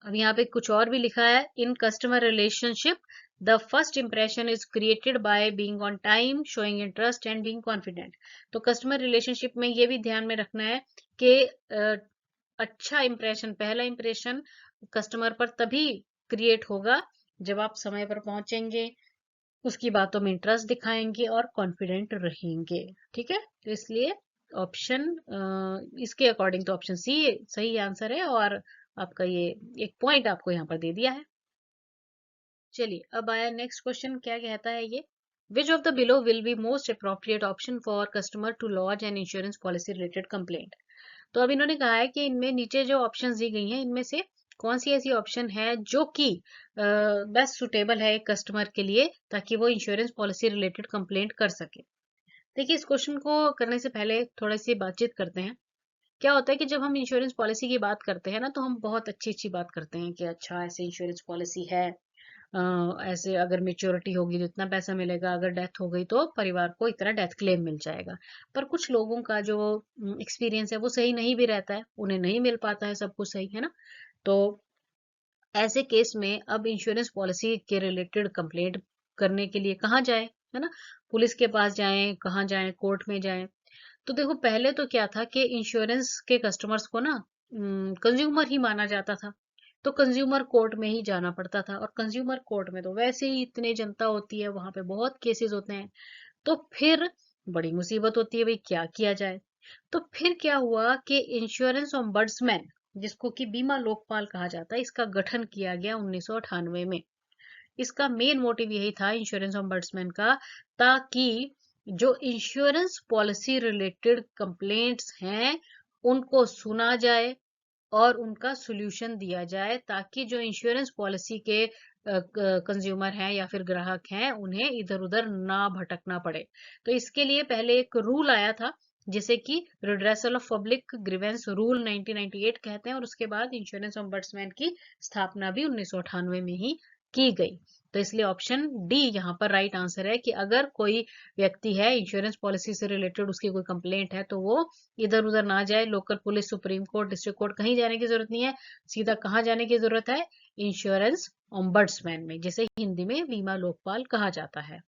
[SPEAKER 1] अब यहाँ पे कुछ और भी लिखा है, in customer relationship the first impression is created by being on time, showing interest and being confident. तो कस्टमर रिलेशनशिप में ये भी ध्यान में रखना है कि अच्छा इंप्रेशन, पहला इंप्रेशन कस्टमर पर तभी क्रिएट होगा जब आप समय पर पहुंचेंगे, उसकी बातों में इंटरेस्ट दिखाएंगे और कॉन्फिडेंट रहेंगे। ठीक है, तो इसलिए ऑप्शन इसके अकॉर्डिंग तो ऑप्शन सी सही आंसर है, और आपका ये एक पॉइंट आपको यहाँ पर दे दिया है। चलिए अब आया नेक्स्ट क्वेश्चन, क्या कहता है ये, which of the below will be most appropriate option for customer to lodge an insurance policy related complaint. तो अब इन्होंने कहा है कि इनमें नीचे जो ऑप्शंस दी गई हैं इनमें से कौन सी ऐसी ऑप्शन है जो कि बेस्ट सुटेबल है एक कस्टमर के लिए ताकि वो इंश्योरेंस पॉलिसी रिलेटेड कंप्लेंट कर सके। देखिए इस क्वेश्चन को करने से पहले थोड़ी सी बातचीत करते हैं। क्या होता है कि जब हम इंश्योरेंस पॉलिसी की बात करते हैं ना, तो हम बहुत अच्छी अच्छी बात करते हैं कि अच्छा ऐसे इंश्योरेंस पॉलिसी है, ऐसे अगर मेच्योरिटी होगी तो इतना पैसा मिलेगा, अगर डेथ हो गई तो परिवार को इतना डेथ क्लेम मिल जाएगा। पर कुछ लोगों का जो एक्सपीरियंस है वो सही नहीं भी रहता है, उन्हें नहीं मिल पाता है सब कुछ सही, है ना। तो ऐसे केस में अब इंश्योरेंस पॉलिसी के रिलेटेड कंप्लेंट करने के लिए कहाँ जाए, है ना, पुलिस के पास जाएं, कहाँ जाएं, कोर्ट में जाएं। तो देखो पहले तो क्या था कि इंश्योरेंस के कस्टमर्स को ना कंज्यूमर ही माना जाता था। तो कंज्यूमर कोर्ट में ही जाना पड़ता था, और कंज्यूमर कोर्ट में तो वैसे ही इतने जनता होती है, वहां पे बहुत केसेस होते हैं। तो फिर बड़ी मुसीबत होती है, भाई क्या किया जाए। तो फिर क्या हुआ कि इंश्योरेंस ऑम्बड्समैन, जिसको कि बीमा लोकपाल कहा जाता है, इसका गठन किया गया 1998 में। इसका मेन मोटिव यही था इंश्योरेंस ऑम्बड्समैन का, ताकि जो इंश्योरेंस पॉलिसी रिलेटेड कंप्लेंट्स हैं उनको सुना जाए और उनका सॉल्यूशन दिया जाए, ताकि जो इंश्योरेंस पॉलिसी के कंज्यूमर हैं या फिर ग्राहक हैं उन्हें इधर उधर ना भटकना पड़े। तो इसके लिए पहले एक रूल आया था, जिसे कि redressal of public grievance rule 1998 कहते हैं, और उसके बाद इंश्योरेंस ओम्बड्समैन की स्थापना भी 1998 में ही की गई। तो इसलिए ऑप्शन डी यहाँ पर राइट आंसर है कि अगर कोई व्यक्ति है, इंश्योरेंस पॉलिसी से रिलेटेड उसकी कोई कंप्लेंट है, तो वो इधर उधर ना जाए, local police, supreme court, district court, कहीं जाने की जरूरत नहीं है। सीधा कहाँ जाने की जरूरत है? इंश्योरेंस ओम्बड्समैन में, जिसे हिंदी में बीमा लोकपाल कहा जाता है।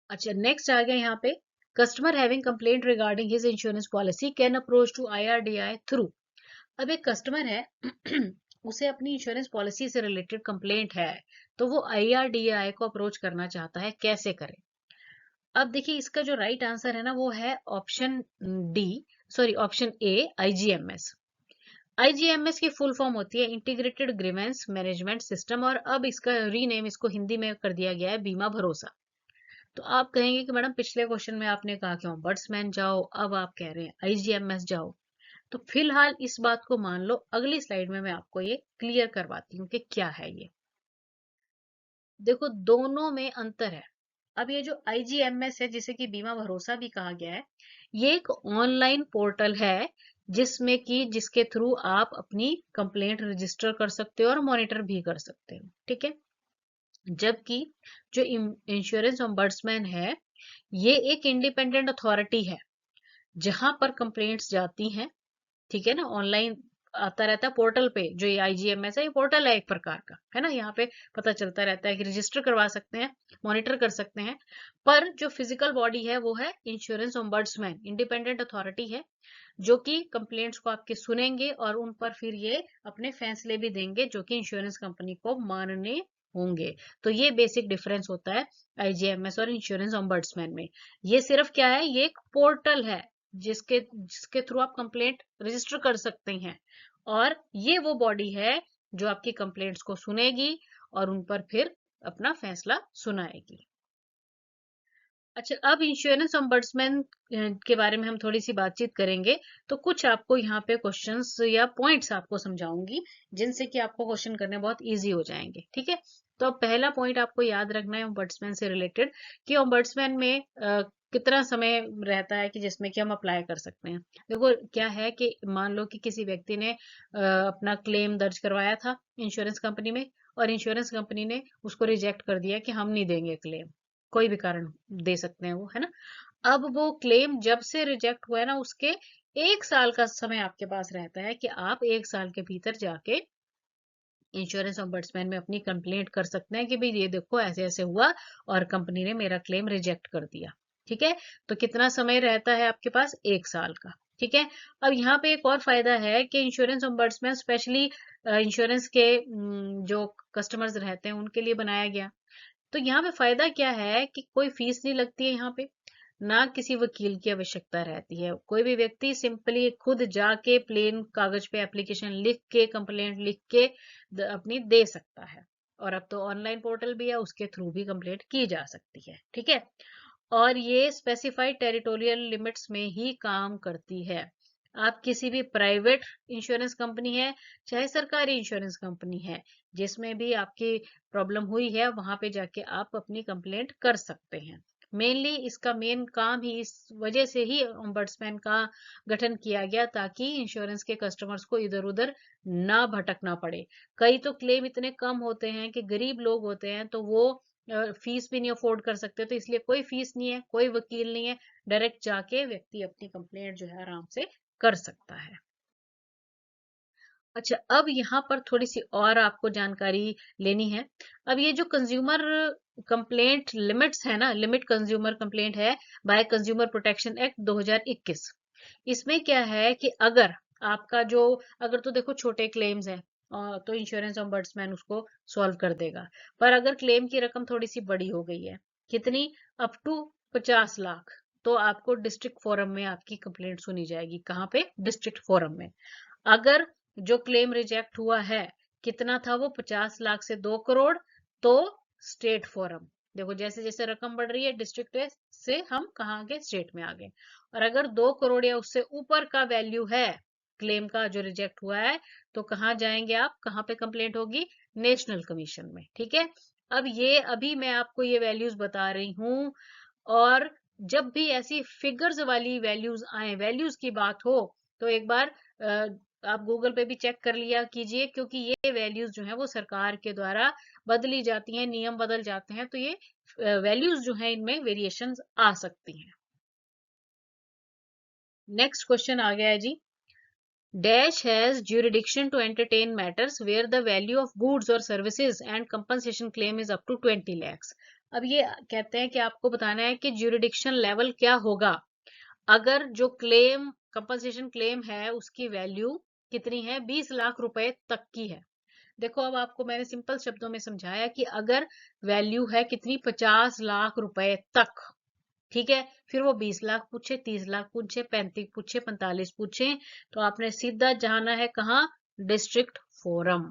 [SPEAKER 1] अच्छा, नेक्स्ट आ गया यहाँ पे, customer having complaint regarding his insurance policy can approach to IRDAI through. अब एक कस्टमर है उसे अपनी इंश्योरेंस पॉलिसी से रिलेटेड कंप्लेंट है, तो वो IRDAI को अप्रोच करना चाहता है, कैसे करे? अब देखिए इसका जो राइट आंसर है ना, वो है option D, sorry option A, IGMS। IGMS की फुल फॉर्म होती है इंटीग्रेटेड ग्रीवेंस मैनेजमेंट सिस्टम, और अब इसका रीनेम, इसको हिंदी में कर दिया गया है बीमा भरोसा। तो आप कहेंगे कि मैडम पिछले क्वेश्चन में आपने कहा कि ऑम्बड्समैन जाओ, अब आप कह रहे हैं IGMS जाओ। तो फिलहाल इस बात को मान लो, अगली स्लाइड में मैं आपको ये क्लियर करवाती हूँ कि क्या है ये। देखो दोनों में अंतर है। अब ये जो IGMS है, जिसे कि बीमा भरोसा भी कहा गया है, ये एक ऑनलाइन पोर्टल है जिसमें कि जिसके थ्रू आप अपनी कंप्लेंट रजिस्टर कर सकते हो और मॉनिटर भी कर सकते हो, ठीक है। जबकि जो इंश्योरेंस ओम्बड्समैन है, ये एक इंडिपेंडेंट अथॉरिटी है जहां पर कंप्लेंट्स जाती हैं, ठीक है ना। ऑनलाइन आता रहता है पोर्टल पे, जो ये IGMS है, ये पोर्टल है एक प्रकार का, है ना। यहाँ पे पता चलता रहता है कि रजिस्टर करवा सकते हैं, मॉनिटर कर सकते हैं। पर जो फिजिकल बॉडी है वो है इंश्योरेंस ओम्बड्समैन, इंडिपेंडेंट अथॉरिटी है, जो कि कंप्लेंट्स को आपके सुनेंगे और उन पर फिर ये अपने फैसले भी देंगे, जो कि इंश्योरेंस कंपनी को मानने होंगे। तो ये बेसिक डिफरेंस होता है IGMS और इंश्योरेंस ओम्बड्समैन में। ये सिर्फ क्या है, ये एक पोर्टल है जिसके जिसके थ्रू आप कंप्लेंट रजिस्टर कर सकते हैं, और ये वो बॉडी है जो आपकी कंप्लेंट्स को सुनेगी और उन पर फिर अपना फैसला सुनाएगी। अच्छा, अब इंश्योरेंस ओम्बड्समैन के बारे में हम थोड़ी सी बातचीत करेंगे। तो कुछ आपको यहाँ पे क्वेश्चंस या पॉइंट्स आपको समझाऊंगी, जिनसे कि आपको क्वेश्चन करने बहुत इजी हो जाएंगे, ठीक है। तो अब पहला पॉइंट आपको याद रखना है ओम्बड्समैन से रिलेटेड, कि ओम्बड्समैन में कितना समय रहता है कि जिसमें कि हम अप्लाई कर सकते हैं। देखो क्या है कि मान लो कि किसी व्यक्ति ने अपना क्लेम दर्ज करवाया था इंश्योरेंस कंपनी में, और इंश्योरेंस कंपनी ने उसको रिजेक्ट कर दिया कि हम नहीं देंगे क्लेम, कोई भी कारण दे सकते हैं वो, है ना। अब वो क्लेम जब से रिजेक्ट हुआ है ना, उसके 1 साल का समय आपके पास रहता है कि आप 1 साल के भीतर जाके इंश्योरेंस ओम्बड्समैन में अपनी कंप्लेंट कर सकते हैं कि भाई ये देखो ऐसे ऐसे हुआ और कंपनी ने मेरा क्लेम रिजेक्ट कर दिया, ठीक है। तो कितना समय रहता है आपके पास? 1 साल का, ठीक है। अब यहाँ पे एक और फायदा है कि इंश्योरेंस ओम्बड्समैन स्पेशली इंश्योरेंस के जो कस्टमर्स रहते हैं उनके लिए बनाया गया। तो यहाँ पे फायदा क्या है कि कोई फीस नहीं लगती है यहाँ पे, ना किसी वकील की आवश्यकता रहती है। कोई भी व्यक्ति सिंपली खुद जाके प्लेन कागज पे एप्लीकेशन लिख के, कंप्लेंट लिख के अपनी दे सकता है। और अब तो ऑनलाइन पोर्टल भी है, उसके थ्रू भी कंप्लेंट की जा सकती है, ठीक है। और ये स्पेसिफाइड टेरिटोरियल लिमिट्स में ही काम करती है। आप किसी भी प्राइवेट इंश्योरेंस कंपनी है, चाहे सरकारी इंश्योरेंस कंपनी है, जिसमें भी आपकी प्रॉब्लम हुई है, वहां पे जाके आप अपनी कंप्लेंट कर सकते हैं। मेनली इसका मेन काम ही इस वजह से ही ओम्बड्समैन का गठन किया गया, ताकि इंश्योरेंस के कस्टमर्स को इधर उधर ना भटकना पड़े। कई तो क्लेम इतने कम होते हैं कि गरीब लोग होते हैं, तो वो फीस भी नहीं अफोर्ड कर सकते, तो इसलिए कोई फीस नहीं है, कोई वकील नहीं है, डायरेक्ट जाके व्यक्ति अपनी कंप्लेंट जो है आराम से कर सकता है। अच्छा, अब यहाँ पर थोड़ी सी और आपको जानकारी लेनी है। अब ये जो कंज्यूमर कंप्लेंट लिमिट्स है ना, लिमिट कंज्यूमर कंप्लेंट है बाय कंज्यूमर प्रोटेक्शन एक्ट 2021, इसमें क्या है कि अगर आपका जो, अगर तो देखो छोटे क्लेम्स है तो इंश्योरेंस ऑम्बड्समैन उसको सॉल्व कर देगा। पर अगर क्लेम की रकम थोड़ी सी बड़ी हो गई है, कितनी, अप टू 50 लाख, तो आपको डिस्ट्रिक्ट फोरम में आपकी कंप्लेंट सुनी जाएगी। कहाँ पे, डिस्ट्रिक्ट फोरम में। अगर जो क्लेम रिजेक्ट हुआ है, कितना था वो, 50 लाख से 2 करोड़, तो स्टेट फोरम। देखो जैसे जैसे रकम बढ़ रही है, डिस्ट्रिक्ट से हम कहाँ आ गए, स्टेट में आ गए। और अगर 2 करोड़ या उससे ऊपर का वैल्यू है क्लेम का जो रिजेक्ट हुआ है, तो कहाँ जाएंगे आप, कहाँ पे कंप्लेंट होगी, नेशनल कमीशन में। ठीक है, अब ये अभी मैं आपको ये वैल्यूज बता रही हूँ, और जब भी ऐसी फिगर्स वाली वैल्यूज आए, वैल्यूज की बात हो, तो एक बार आप गूगल पे भी चेक कर लिया कीजिए, क्योंकि ये वैल्यूज जो है वो सरकार के द्वारा बदली जाती हैं, नियम बदल जाते हैं, तो ये वैल्यूज जो है इनमें वेरिएशंस आ सकती हैं। नेक्स्ट क्वेश्चन आ गया है जी। Dash has jurisdiction to entertain matters where the value of goods or services and compensation claim is up to 20 lakhs। अब ये कहते हैं कि आपको बताना है कि jurisdiction लेवल क्या होगा अगर जो क्लेम, कंपनसेशन क्लेम है उसकी वैल्यू कितनी है, 20 लाख रुपए तक की है। देखो अब आपको मैंने सिंपल शब्दों में समझाया कि अगर वैल्यू है कितनी, 50 लाख रुपए तक, ठीक है, फिर वो 20 लाख पूछे, 30 लाख पूछे, 35 पूछे, 45 पूछे, तो आपने सीधा जाना है कहाँ, डिस्ट्रिक्ट फोरम।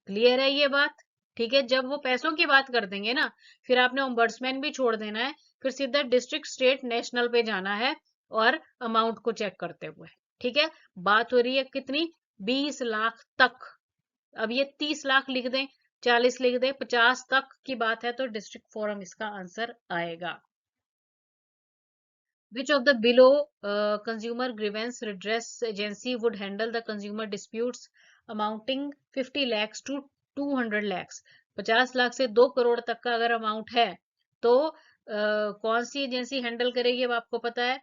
[SPEAKER 1] क्लियर है ये बात? ठीक है, जब वो पैसों की बात कर देंगे ना, फिर आपने ओम्बड्समैन भी छोड़ देना है, फिर सीधा डिस्ट्रिक्ट, स्टेट, नेशनल पे जाना है, और अमाउंट को चेक करते हुए। ठीक है, बात हो रही है कितनी, 20 लाख तक। अब ये 30 लाख लिख दें, 40 लिख दें, 50 तक की बात है, तो डिस्ट्रिक्ट फोरम इसका आंसर आएगा। Which of the below consumer grievance redress agency would handle the consumer disputes amounting 50 lakhs to 200 lakhs? 50 lakh से 2 करोड़ तक का अगर अमाउंट है, तो कौन सी एजेंसी हैंडल करेगी, अब आपको पता है।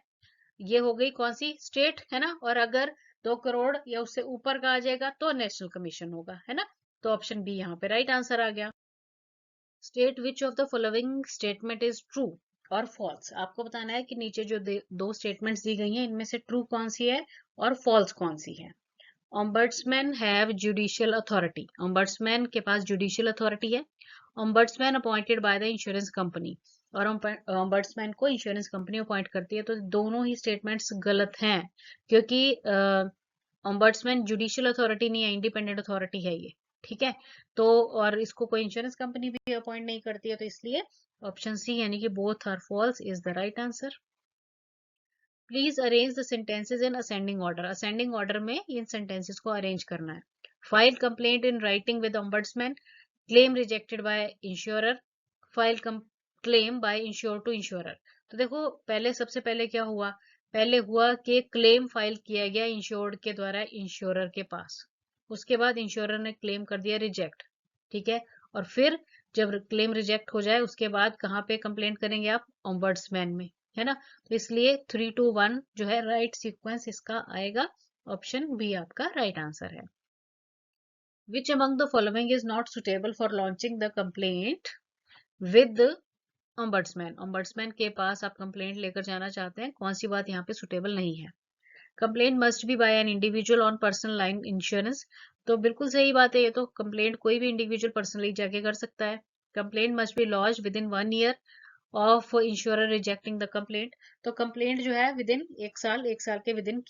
[SPEAKER 1] ये हो गई कौन सी, स्टेट, है ना। और अगर 2 करोड़ या उससे ऊपर का आ जाएगा तो नेशनल कमीशन होगा, है ना। तो ऑप्शन बी यहाँ पे राइट आंसर आ गया। State which of the following statement is true और फॉल्स। आपको बताना है कि नीचे जो दो स्टेटमेंट्स दी गई हैं, इनमें से ट्रू कौन सी है और फॉल्स कौन सी है। Ombudsman have judicial authority, ombudsman के पास जुडिशियल अथॉरिटी है। Ombudsman appointed by the insurance company, और ओम्बड्समैन को इंश्योरेंस कंपनी अपॉइंट करती है। तो दोनों ही स्टेटमेंट्स गलत हैं, क्योंकि ओम्बड्समैन जुडिशियल अथॉरिटी नहीं है, इंडिपेंडेंट अथॉरिटी है ये। ठीक है, तो और इसको कोई इंश्योरेंस कंपनी भी अपॉइंट नहीं करती है, तो इसलिए ऑप्शन सी यानी कि both are false is the right answer. Please arrange the sentences in ascending order, ascending order में इन सेंटेंसेस को अरेंज करना है। File complaint in writing with ombudsman, claim rejected by insurer, file claim by insure to insurer. तो देखो पहले, सबसे पहले क्या हुआ, पहले हुआ कि क्लेम फाइल किया गया इंश्योर्ड के द्वारा इंश्योरर के पास, उसके बाद इंश्योरर ने क्लेम कर दिया रिजेक्ट। ठीक है, और फिर जब क्लेम रिजेक्ट हो जाए उसके बाद कहाँ पे कंप्लेंट करेंगे आप, ओम्बड्समैन में, है ना। तो इसलिए 3 to 1 जो है राइट सीक्वेंस इसका आएगा, ऑप्शन बी आपका राइट आंसर है। Which among the following is not suitable for launching the complaint with ombudsman, ombudsman के पास आप कंप्लेंट लेकर जाना चाहते हैं, कौन सी बात यहाँ पे सुटेबल नहीं है। Complaint must be by an individual on personal line insurance, तो बिल्कुल सही बात है, ये तो कंप्लेंट कोई भी इंडिविजुअल पर्सनली जाके कर सकता है। Complaint must B launch with in 1 year of insurer rejecting the complaint, तो कंप्लेंट जो है विद इन 1 साल, 1 साल के विद इन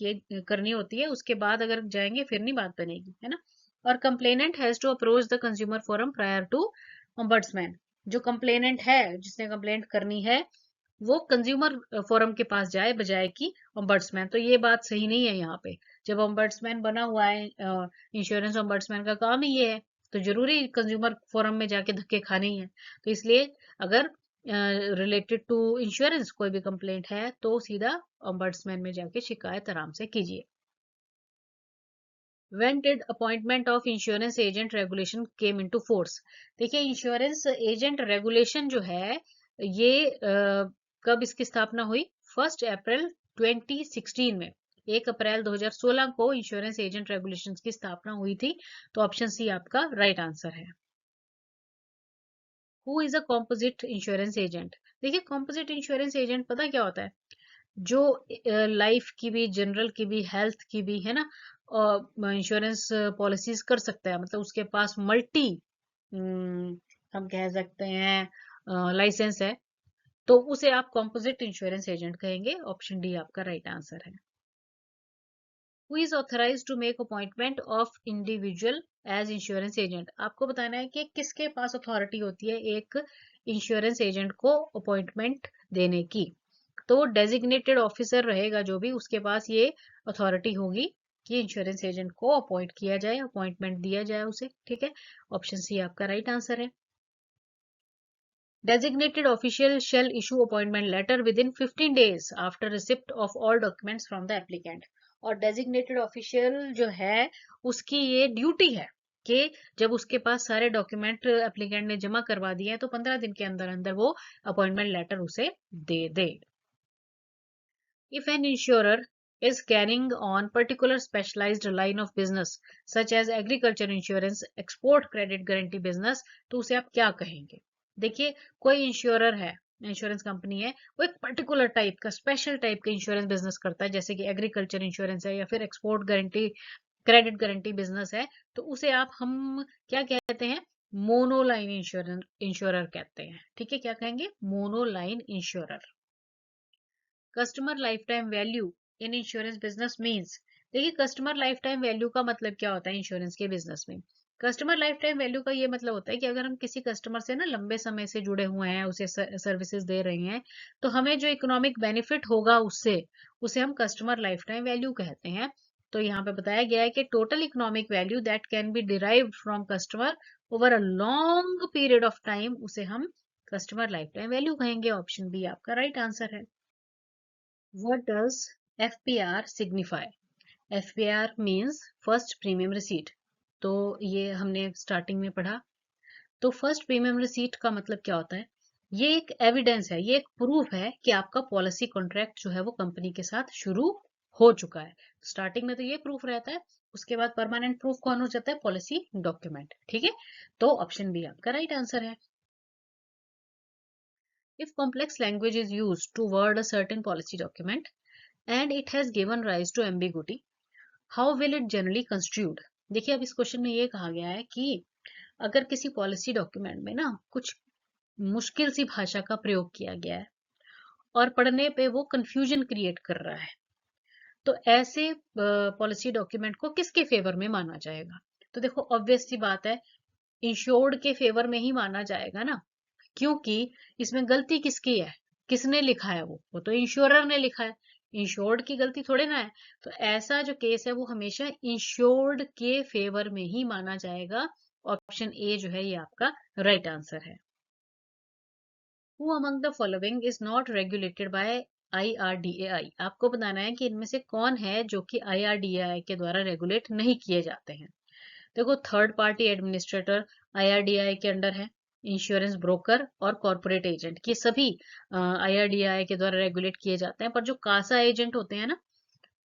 [SPEAKER 1] करनी होती है, उसके बाद अगर जाएंगे फिर नहीं बात बनेगी, है ना। और complainant has to approach the consumer forum prior to ombudsman, जो कंप्लेनेंट है जिसने कंप्लेंट करनी है वो कंज्यूमर फोरम के पास जाए बजाय कि ओम्बड्समैन। तो ये बात सही नहीं है यहाँ पे, जब ओम्बड्समैन बना हुआ है, इंश्योरेंस ओम्बड्समैन का काम ही ये है, तो जरूरी कंज्यूमर फोरम में जाके धक्के खाने ही है। तो इसलिए अगर रिलेटेड टू इंश्योरेंस कोई भी कंप्लेंट है तो सीधा ओम्बड्समैन में जाके शिकायत आराम से कीजिए। When did appointment of insurance agent regulation came into force? देखिए इंश्योरेंस एजेंट रेगुलेशन जो है ये कब इसकी स्थापना हुई, 1 अप्रैल 2016 में। 1 अप्रैल 2016 को इंश्योरेंस एजेंट रेगुलेशंस की स्थापना हुई थी। तो ऑप्शन सी आपका राइट आंसर है। Who is a composite insurance agent? देखिए कॉम्पोजिट इंश्योरेंस एजेंट पता क्या होता है, जो लाइफ की भी, जनरल की भी, हेल्थ की भी है ना, इंश्योरेंस पॉलिसीज कर सकता है। मतलब उसके पास मल्टी, हम कह सकते हैं लाइसेंस है, तो उसे आप कॉम्पोजिट इंश्योरेंस एजेंट कहेंगे। ऑप्शन डी आपका राइट आंसर है। Who is authorized to make appointment of individual as insurance agent? आपको बताना है कि किसके पास अथॉरिटी होती है एक इंश्योरेंस एजेंट को अपॉइंटमेंट देने की। तो डेजिग्नेटेड ऑफिसर रहेगा जो भी, उसके पास ये अथॉरिटी होगी कि इंश्योरेंस एजेंट को अपॉइंट किया जाए, अपॉइंटमेंट दिया जाए उसे। ठीक है, ऑप्शन सी आपका राइट आंसर है। Designated official shall issue appointment letter within 15 days after receipt of all documents from the applicant. और designated official जो है उसकी ये ड्यूटी है कि जब उसके पास सारे डॉक्यूमेंट एप्लीकेंट ने जमा करवा दिए हैं तो 15 दिन के अंदर अंदर वो अपॉइंटमेंट लेटर उसे दे दे। If an insurer is carrying on particular specialized line of business such as agriculture insurance, export credit guarantee business, तो उसे आप क्या कहेंगे? देखिए कोई इंश्योरर है, इंश्योरेंस कंपनी है, वो एक पर्टिकुलर टाइप का, स्पेशल टाइप का इंश्योरेंस बिजनेस करता है, जैसे कि एग्रीकल्चर इंश्योरेंस है या फिर export guarantee, credit guarantee business है, तो उसे आप हम क्या कहते हैं? मोनोलाइन इंश्योरर कहते हैं। ठीक है, क्या कहेंगे? Monoline insurer. Customer lifetime value in insurance business means, देखिए कस्टमर लाइफ टाइम वैल्यू का मतलब क्या होता है इंश्योरेंस के बिजनेस में? कस्टमर लाइफ टाइम वैल्यू का ये मतलब होता है कि अगर हम किसी कस्टमर से ना लंबे समय से जुड़े हुए हैं, उसे सर्विसेज दे रहे हैं, तो हमें जो इकोनॉमिक बेनिफिट होगा उससे, उसे हम कस्टमर लाइफ टाइम वैल्यू कहते हैं। तो यहाँ पे बताया गया है कि total economic value that can be derived from customer over a long period of time, उसे हम कस्टमर लाइफ टाइम वैल्यू कहेंगे। ऑप्शन बी आपका राइट आंसर है। What does FPR signify? FPR means first premium receipt. तो ये हमने starting में पढ़ा। तो फर्स्ट प्रीमियम रिसीट का मतलब क्या होता है? ये एक एविडेंस है, ये एक प्रूफ है कि आपका पॉलिसी कॉन्ट्रैक्ट जो है वो कंपनी के साथ शुरू हो चुका है। स्टार्टिंग में तो ये प्रूफ रहता है, उसके बाद परमानेंट प्रूफ कौन हो जाता है? Policy document. ठीक है, तो ऑप्शन बी आपका राइट आंसर है। If complex language is used to word a certain policy document and it has given rise to ambiguity, how will it generally construed? देखिए अब इस क्वेश्चन में ये कहा गया है कि अगर किसी पॉलिसी डॉक्यूमेंट में ना कुछ मुश्किल सी भाषा का प्रयोग किया गया है और पढ़ने पे वो कंफ्यूजन क्रिएट कर रहा है, तो ऐसे पॉलिसी डॉक्यूमेंट को किसके फेवर में माना जाएगा? तो देखो ऑब्वियस सी बात है, इंश्योर्ड के फेवर में ही माना जाएगा ना, क्योंकि इसमें गलती किसकी है? किसने लिखा है? वो तो इंश्योरर ने लिखा है, इंश्योर्ड की गलती थोड़े ना है। तो ऐसा जो केस है वो हमेशा इंश्योर्ड के फेवर में ही माना जाएगा। ऑप्शन ए जो है ये आपका राइट आंसर है। Who among the following is not regulated by IRDAI? आपको बताना है कि इनमें से कौन है जो कि IRDAI के द्वारा रेगुलेट नहीं किए जाते हैं। देखो थर्ड पार्टी एडमिनिस्ट्रेटर IRDAI के अंडर है, इंश्योरेंस ब्रोकर और कॉर्पोरेट एजेंट, ये सभी IRDAI के द्वारा रेगुलेट किए जाते हैं। पर जो कासा एजेंट होते हैं ना,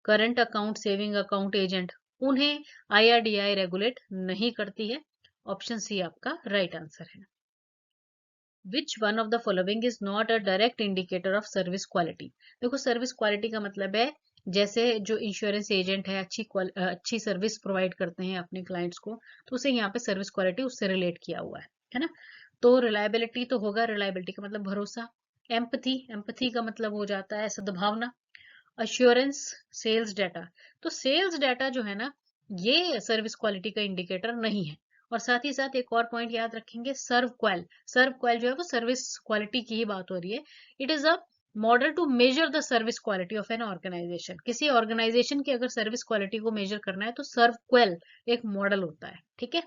[SPEAKER 1] current account saving account agent, उन्हें IRDAI रेगुलेट नहीं करती है। ऑप्शन सी आपका राइट आंसर है। Which one of the following is not a direct indicator of service quality? देखो सर्विस क्वालिटी का मतलब है जैसे जो इंश्योरेंस एजेंट है अच्छी सर्विस प्रोवाइड करते हैं अपने क्लाइंट्स को, तो उसे यहाँ पे सर्विस क्वालिटी उससे रिलेट किया हुआ है ना। तो रिलायबिलिटी तो होगा, रिलायबिलिटी का मतलब भरोसा। एम्पथी, एम्पथी का मतलब हो जाता है सद्भावना। अश्योरेंस, सेल्स डाटा, तो सेल्स डाटा जो है ना ये सर्विस क्वालिटी का इंडिकेटर नहीं है। और साथ ही साथ एक और पॉइंट याद रखेंगे, सर्व क्वेल, सर्व क्वेल जो है वो सर्विस क्वालिटी की ही बात हो रही है। It is a model to measure the service quality of an organisation. किसी ऑर्गेनाइजेशन की अगर सर्विस क्वालिटी को मेजर करना है तो सर्व क्वेल एक मॉडल होता है। ठीक है,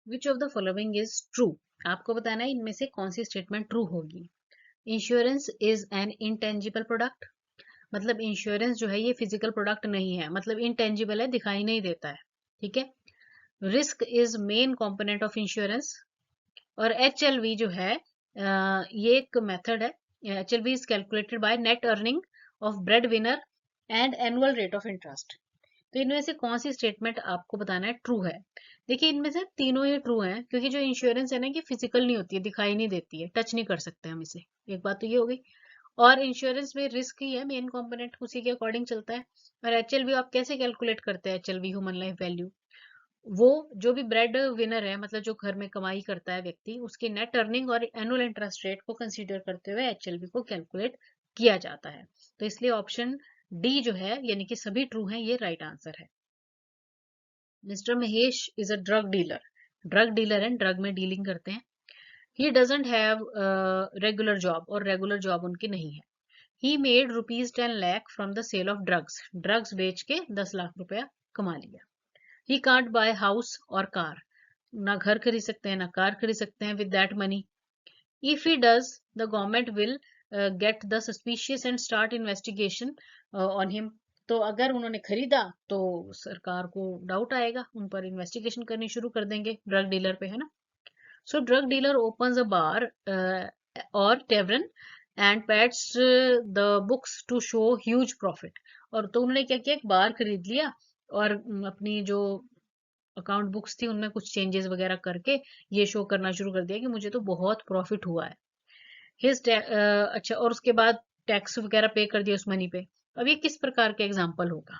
[SPEAKER 1] which of the following is true? आपको बताना है इनमें से कौन सी स्टेटमेंट ट्रू होगी। Insurance is an intangible product, मतलब इंश्योरेंस जो है ये फिजिकल प्रोडक्ट नहीं है, मतलब इनटेंजिबल है, दिखाई नहीं देता है। ठीक है, risk is main component of insurance. और HLV जो है ये एक मेथड है। HLV is calculated by net earning of bread winner and annual rate of interest. तो इनमें से कौन सी स्टेटमेंट आपको बताना है ट्रू है। देखिए इनमें से तीनों ही ट्रू हैं, क्योंकि जो इंश्योरेंस है ना कि फिजिकल नहीं होती है, दिखाई नहीं देती है, टच नहीं कर सकते हम इसे। एक बात तो ये हो गई। और इंश्योरेंस में रिस्क ही है मेन कंपोनेंट, उसी के अकॉर्डिंग चलता है। और एचएलवी आप कैसे कैलकुलेट करते हैं, एचएलवी ह्यूमन लाइफ वैल्यू, वो जो भी ब्रेड विनर है, मतलब जो घर में कमाई करता है व्यक्ति, उसकी नेट अर्निंग और एनुअल इंटरेस्ट रेट को कंसीडर करते हुए एचएलवी को कैलकुलेट किया जाता है। तो इसलिए ऑप्शन डी जो है, यानी कि सभी ट्रू हैं, ये राइट आंसर है। Mister Mahesh is a drug dealer है, ड्रग में डीलिंग करते हैं। He doesn't have regular job, और रेगुलर जॉब उनकी नहीं है। He made ₹10 lakh from the sale of drugs बेच के 10 लाख रुपया कमा लिया। He can't buy house or car, ना घर खरीद सकते हैं ना कार खरीद सकते हैं with that money. If he does, the government will get the suspicious and start investigation on him. तो अगर उन्होंने खरीदा तो सरकार को डाउट आएगा, उन पर इन्वेस्टिगेशन करनी शुरू कर देंगे ड्रग डीलर पे, है ना। So drug dealer opens a bar और tavern and pads the books to show huge profit. और तो उन्होंने क्या किया, एक बार खरीद लिया और अपनी जो अकाउंट बुक्स थी उनमें कुछ चेंजेस वगैरह करके ये शो करना शुरू कर दिया कि मुझे तो बहुत प्रॉफिट हुआ है। अच्छा, और उसके बाद टैक्स वगैरह पे कर दिया उस मनी पे। अब ये किस प्रकार का एग्जाम्पल होगा,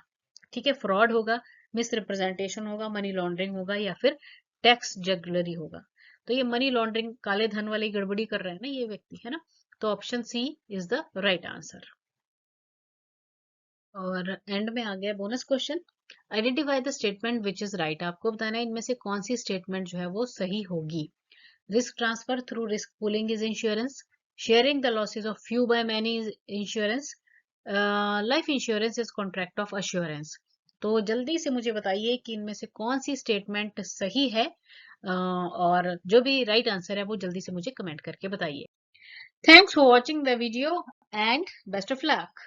[SPEAKER 1] ठीक है, फ्रॉड होगा, मिस रिप्रेजेंटेशन होगा, मनी लॉन्ड्रिंग होगा, या फिर टैक्स जगलरी होगा। तो ये मनी लॉन्ड्रिंग, काले धन वाली गड़बड़ी कर रहे हैं ना ये व्यक्ति, है ना। तो option C is the right answer. और एंड में आ गया bonus question. Identify the statement which is right. आपको बताना है इनमें से कौन सी स्टेटमेंट जो है वो सही होगी। Risk transfer through risk pooling is insurance. Sharing the losses of few by many is insurance. Life insurance is contract of assurance. तो जल्दी से मुझे बताइए कि इनमें से कौन सी स्टेटमेंट सही है, और जो भी राइट आंसर है वो जल्दी से मुझे कमेंट करके बताइए। Thanks for watching the video and best of luck.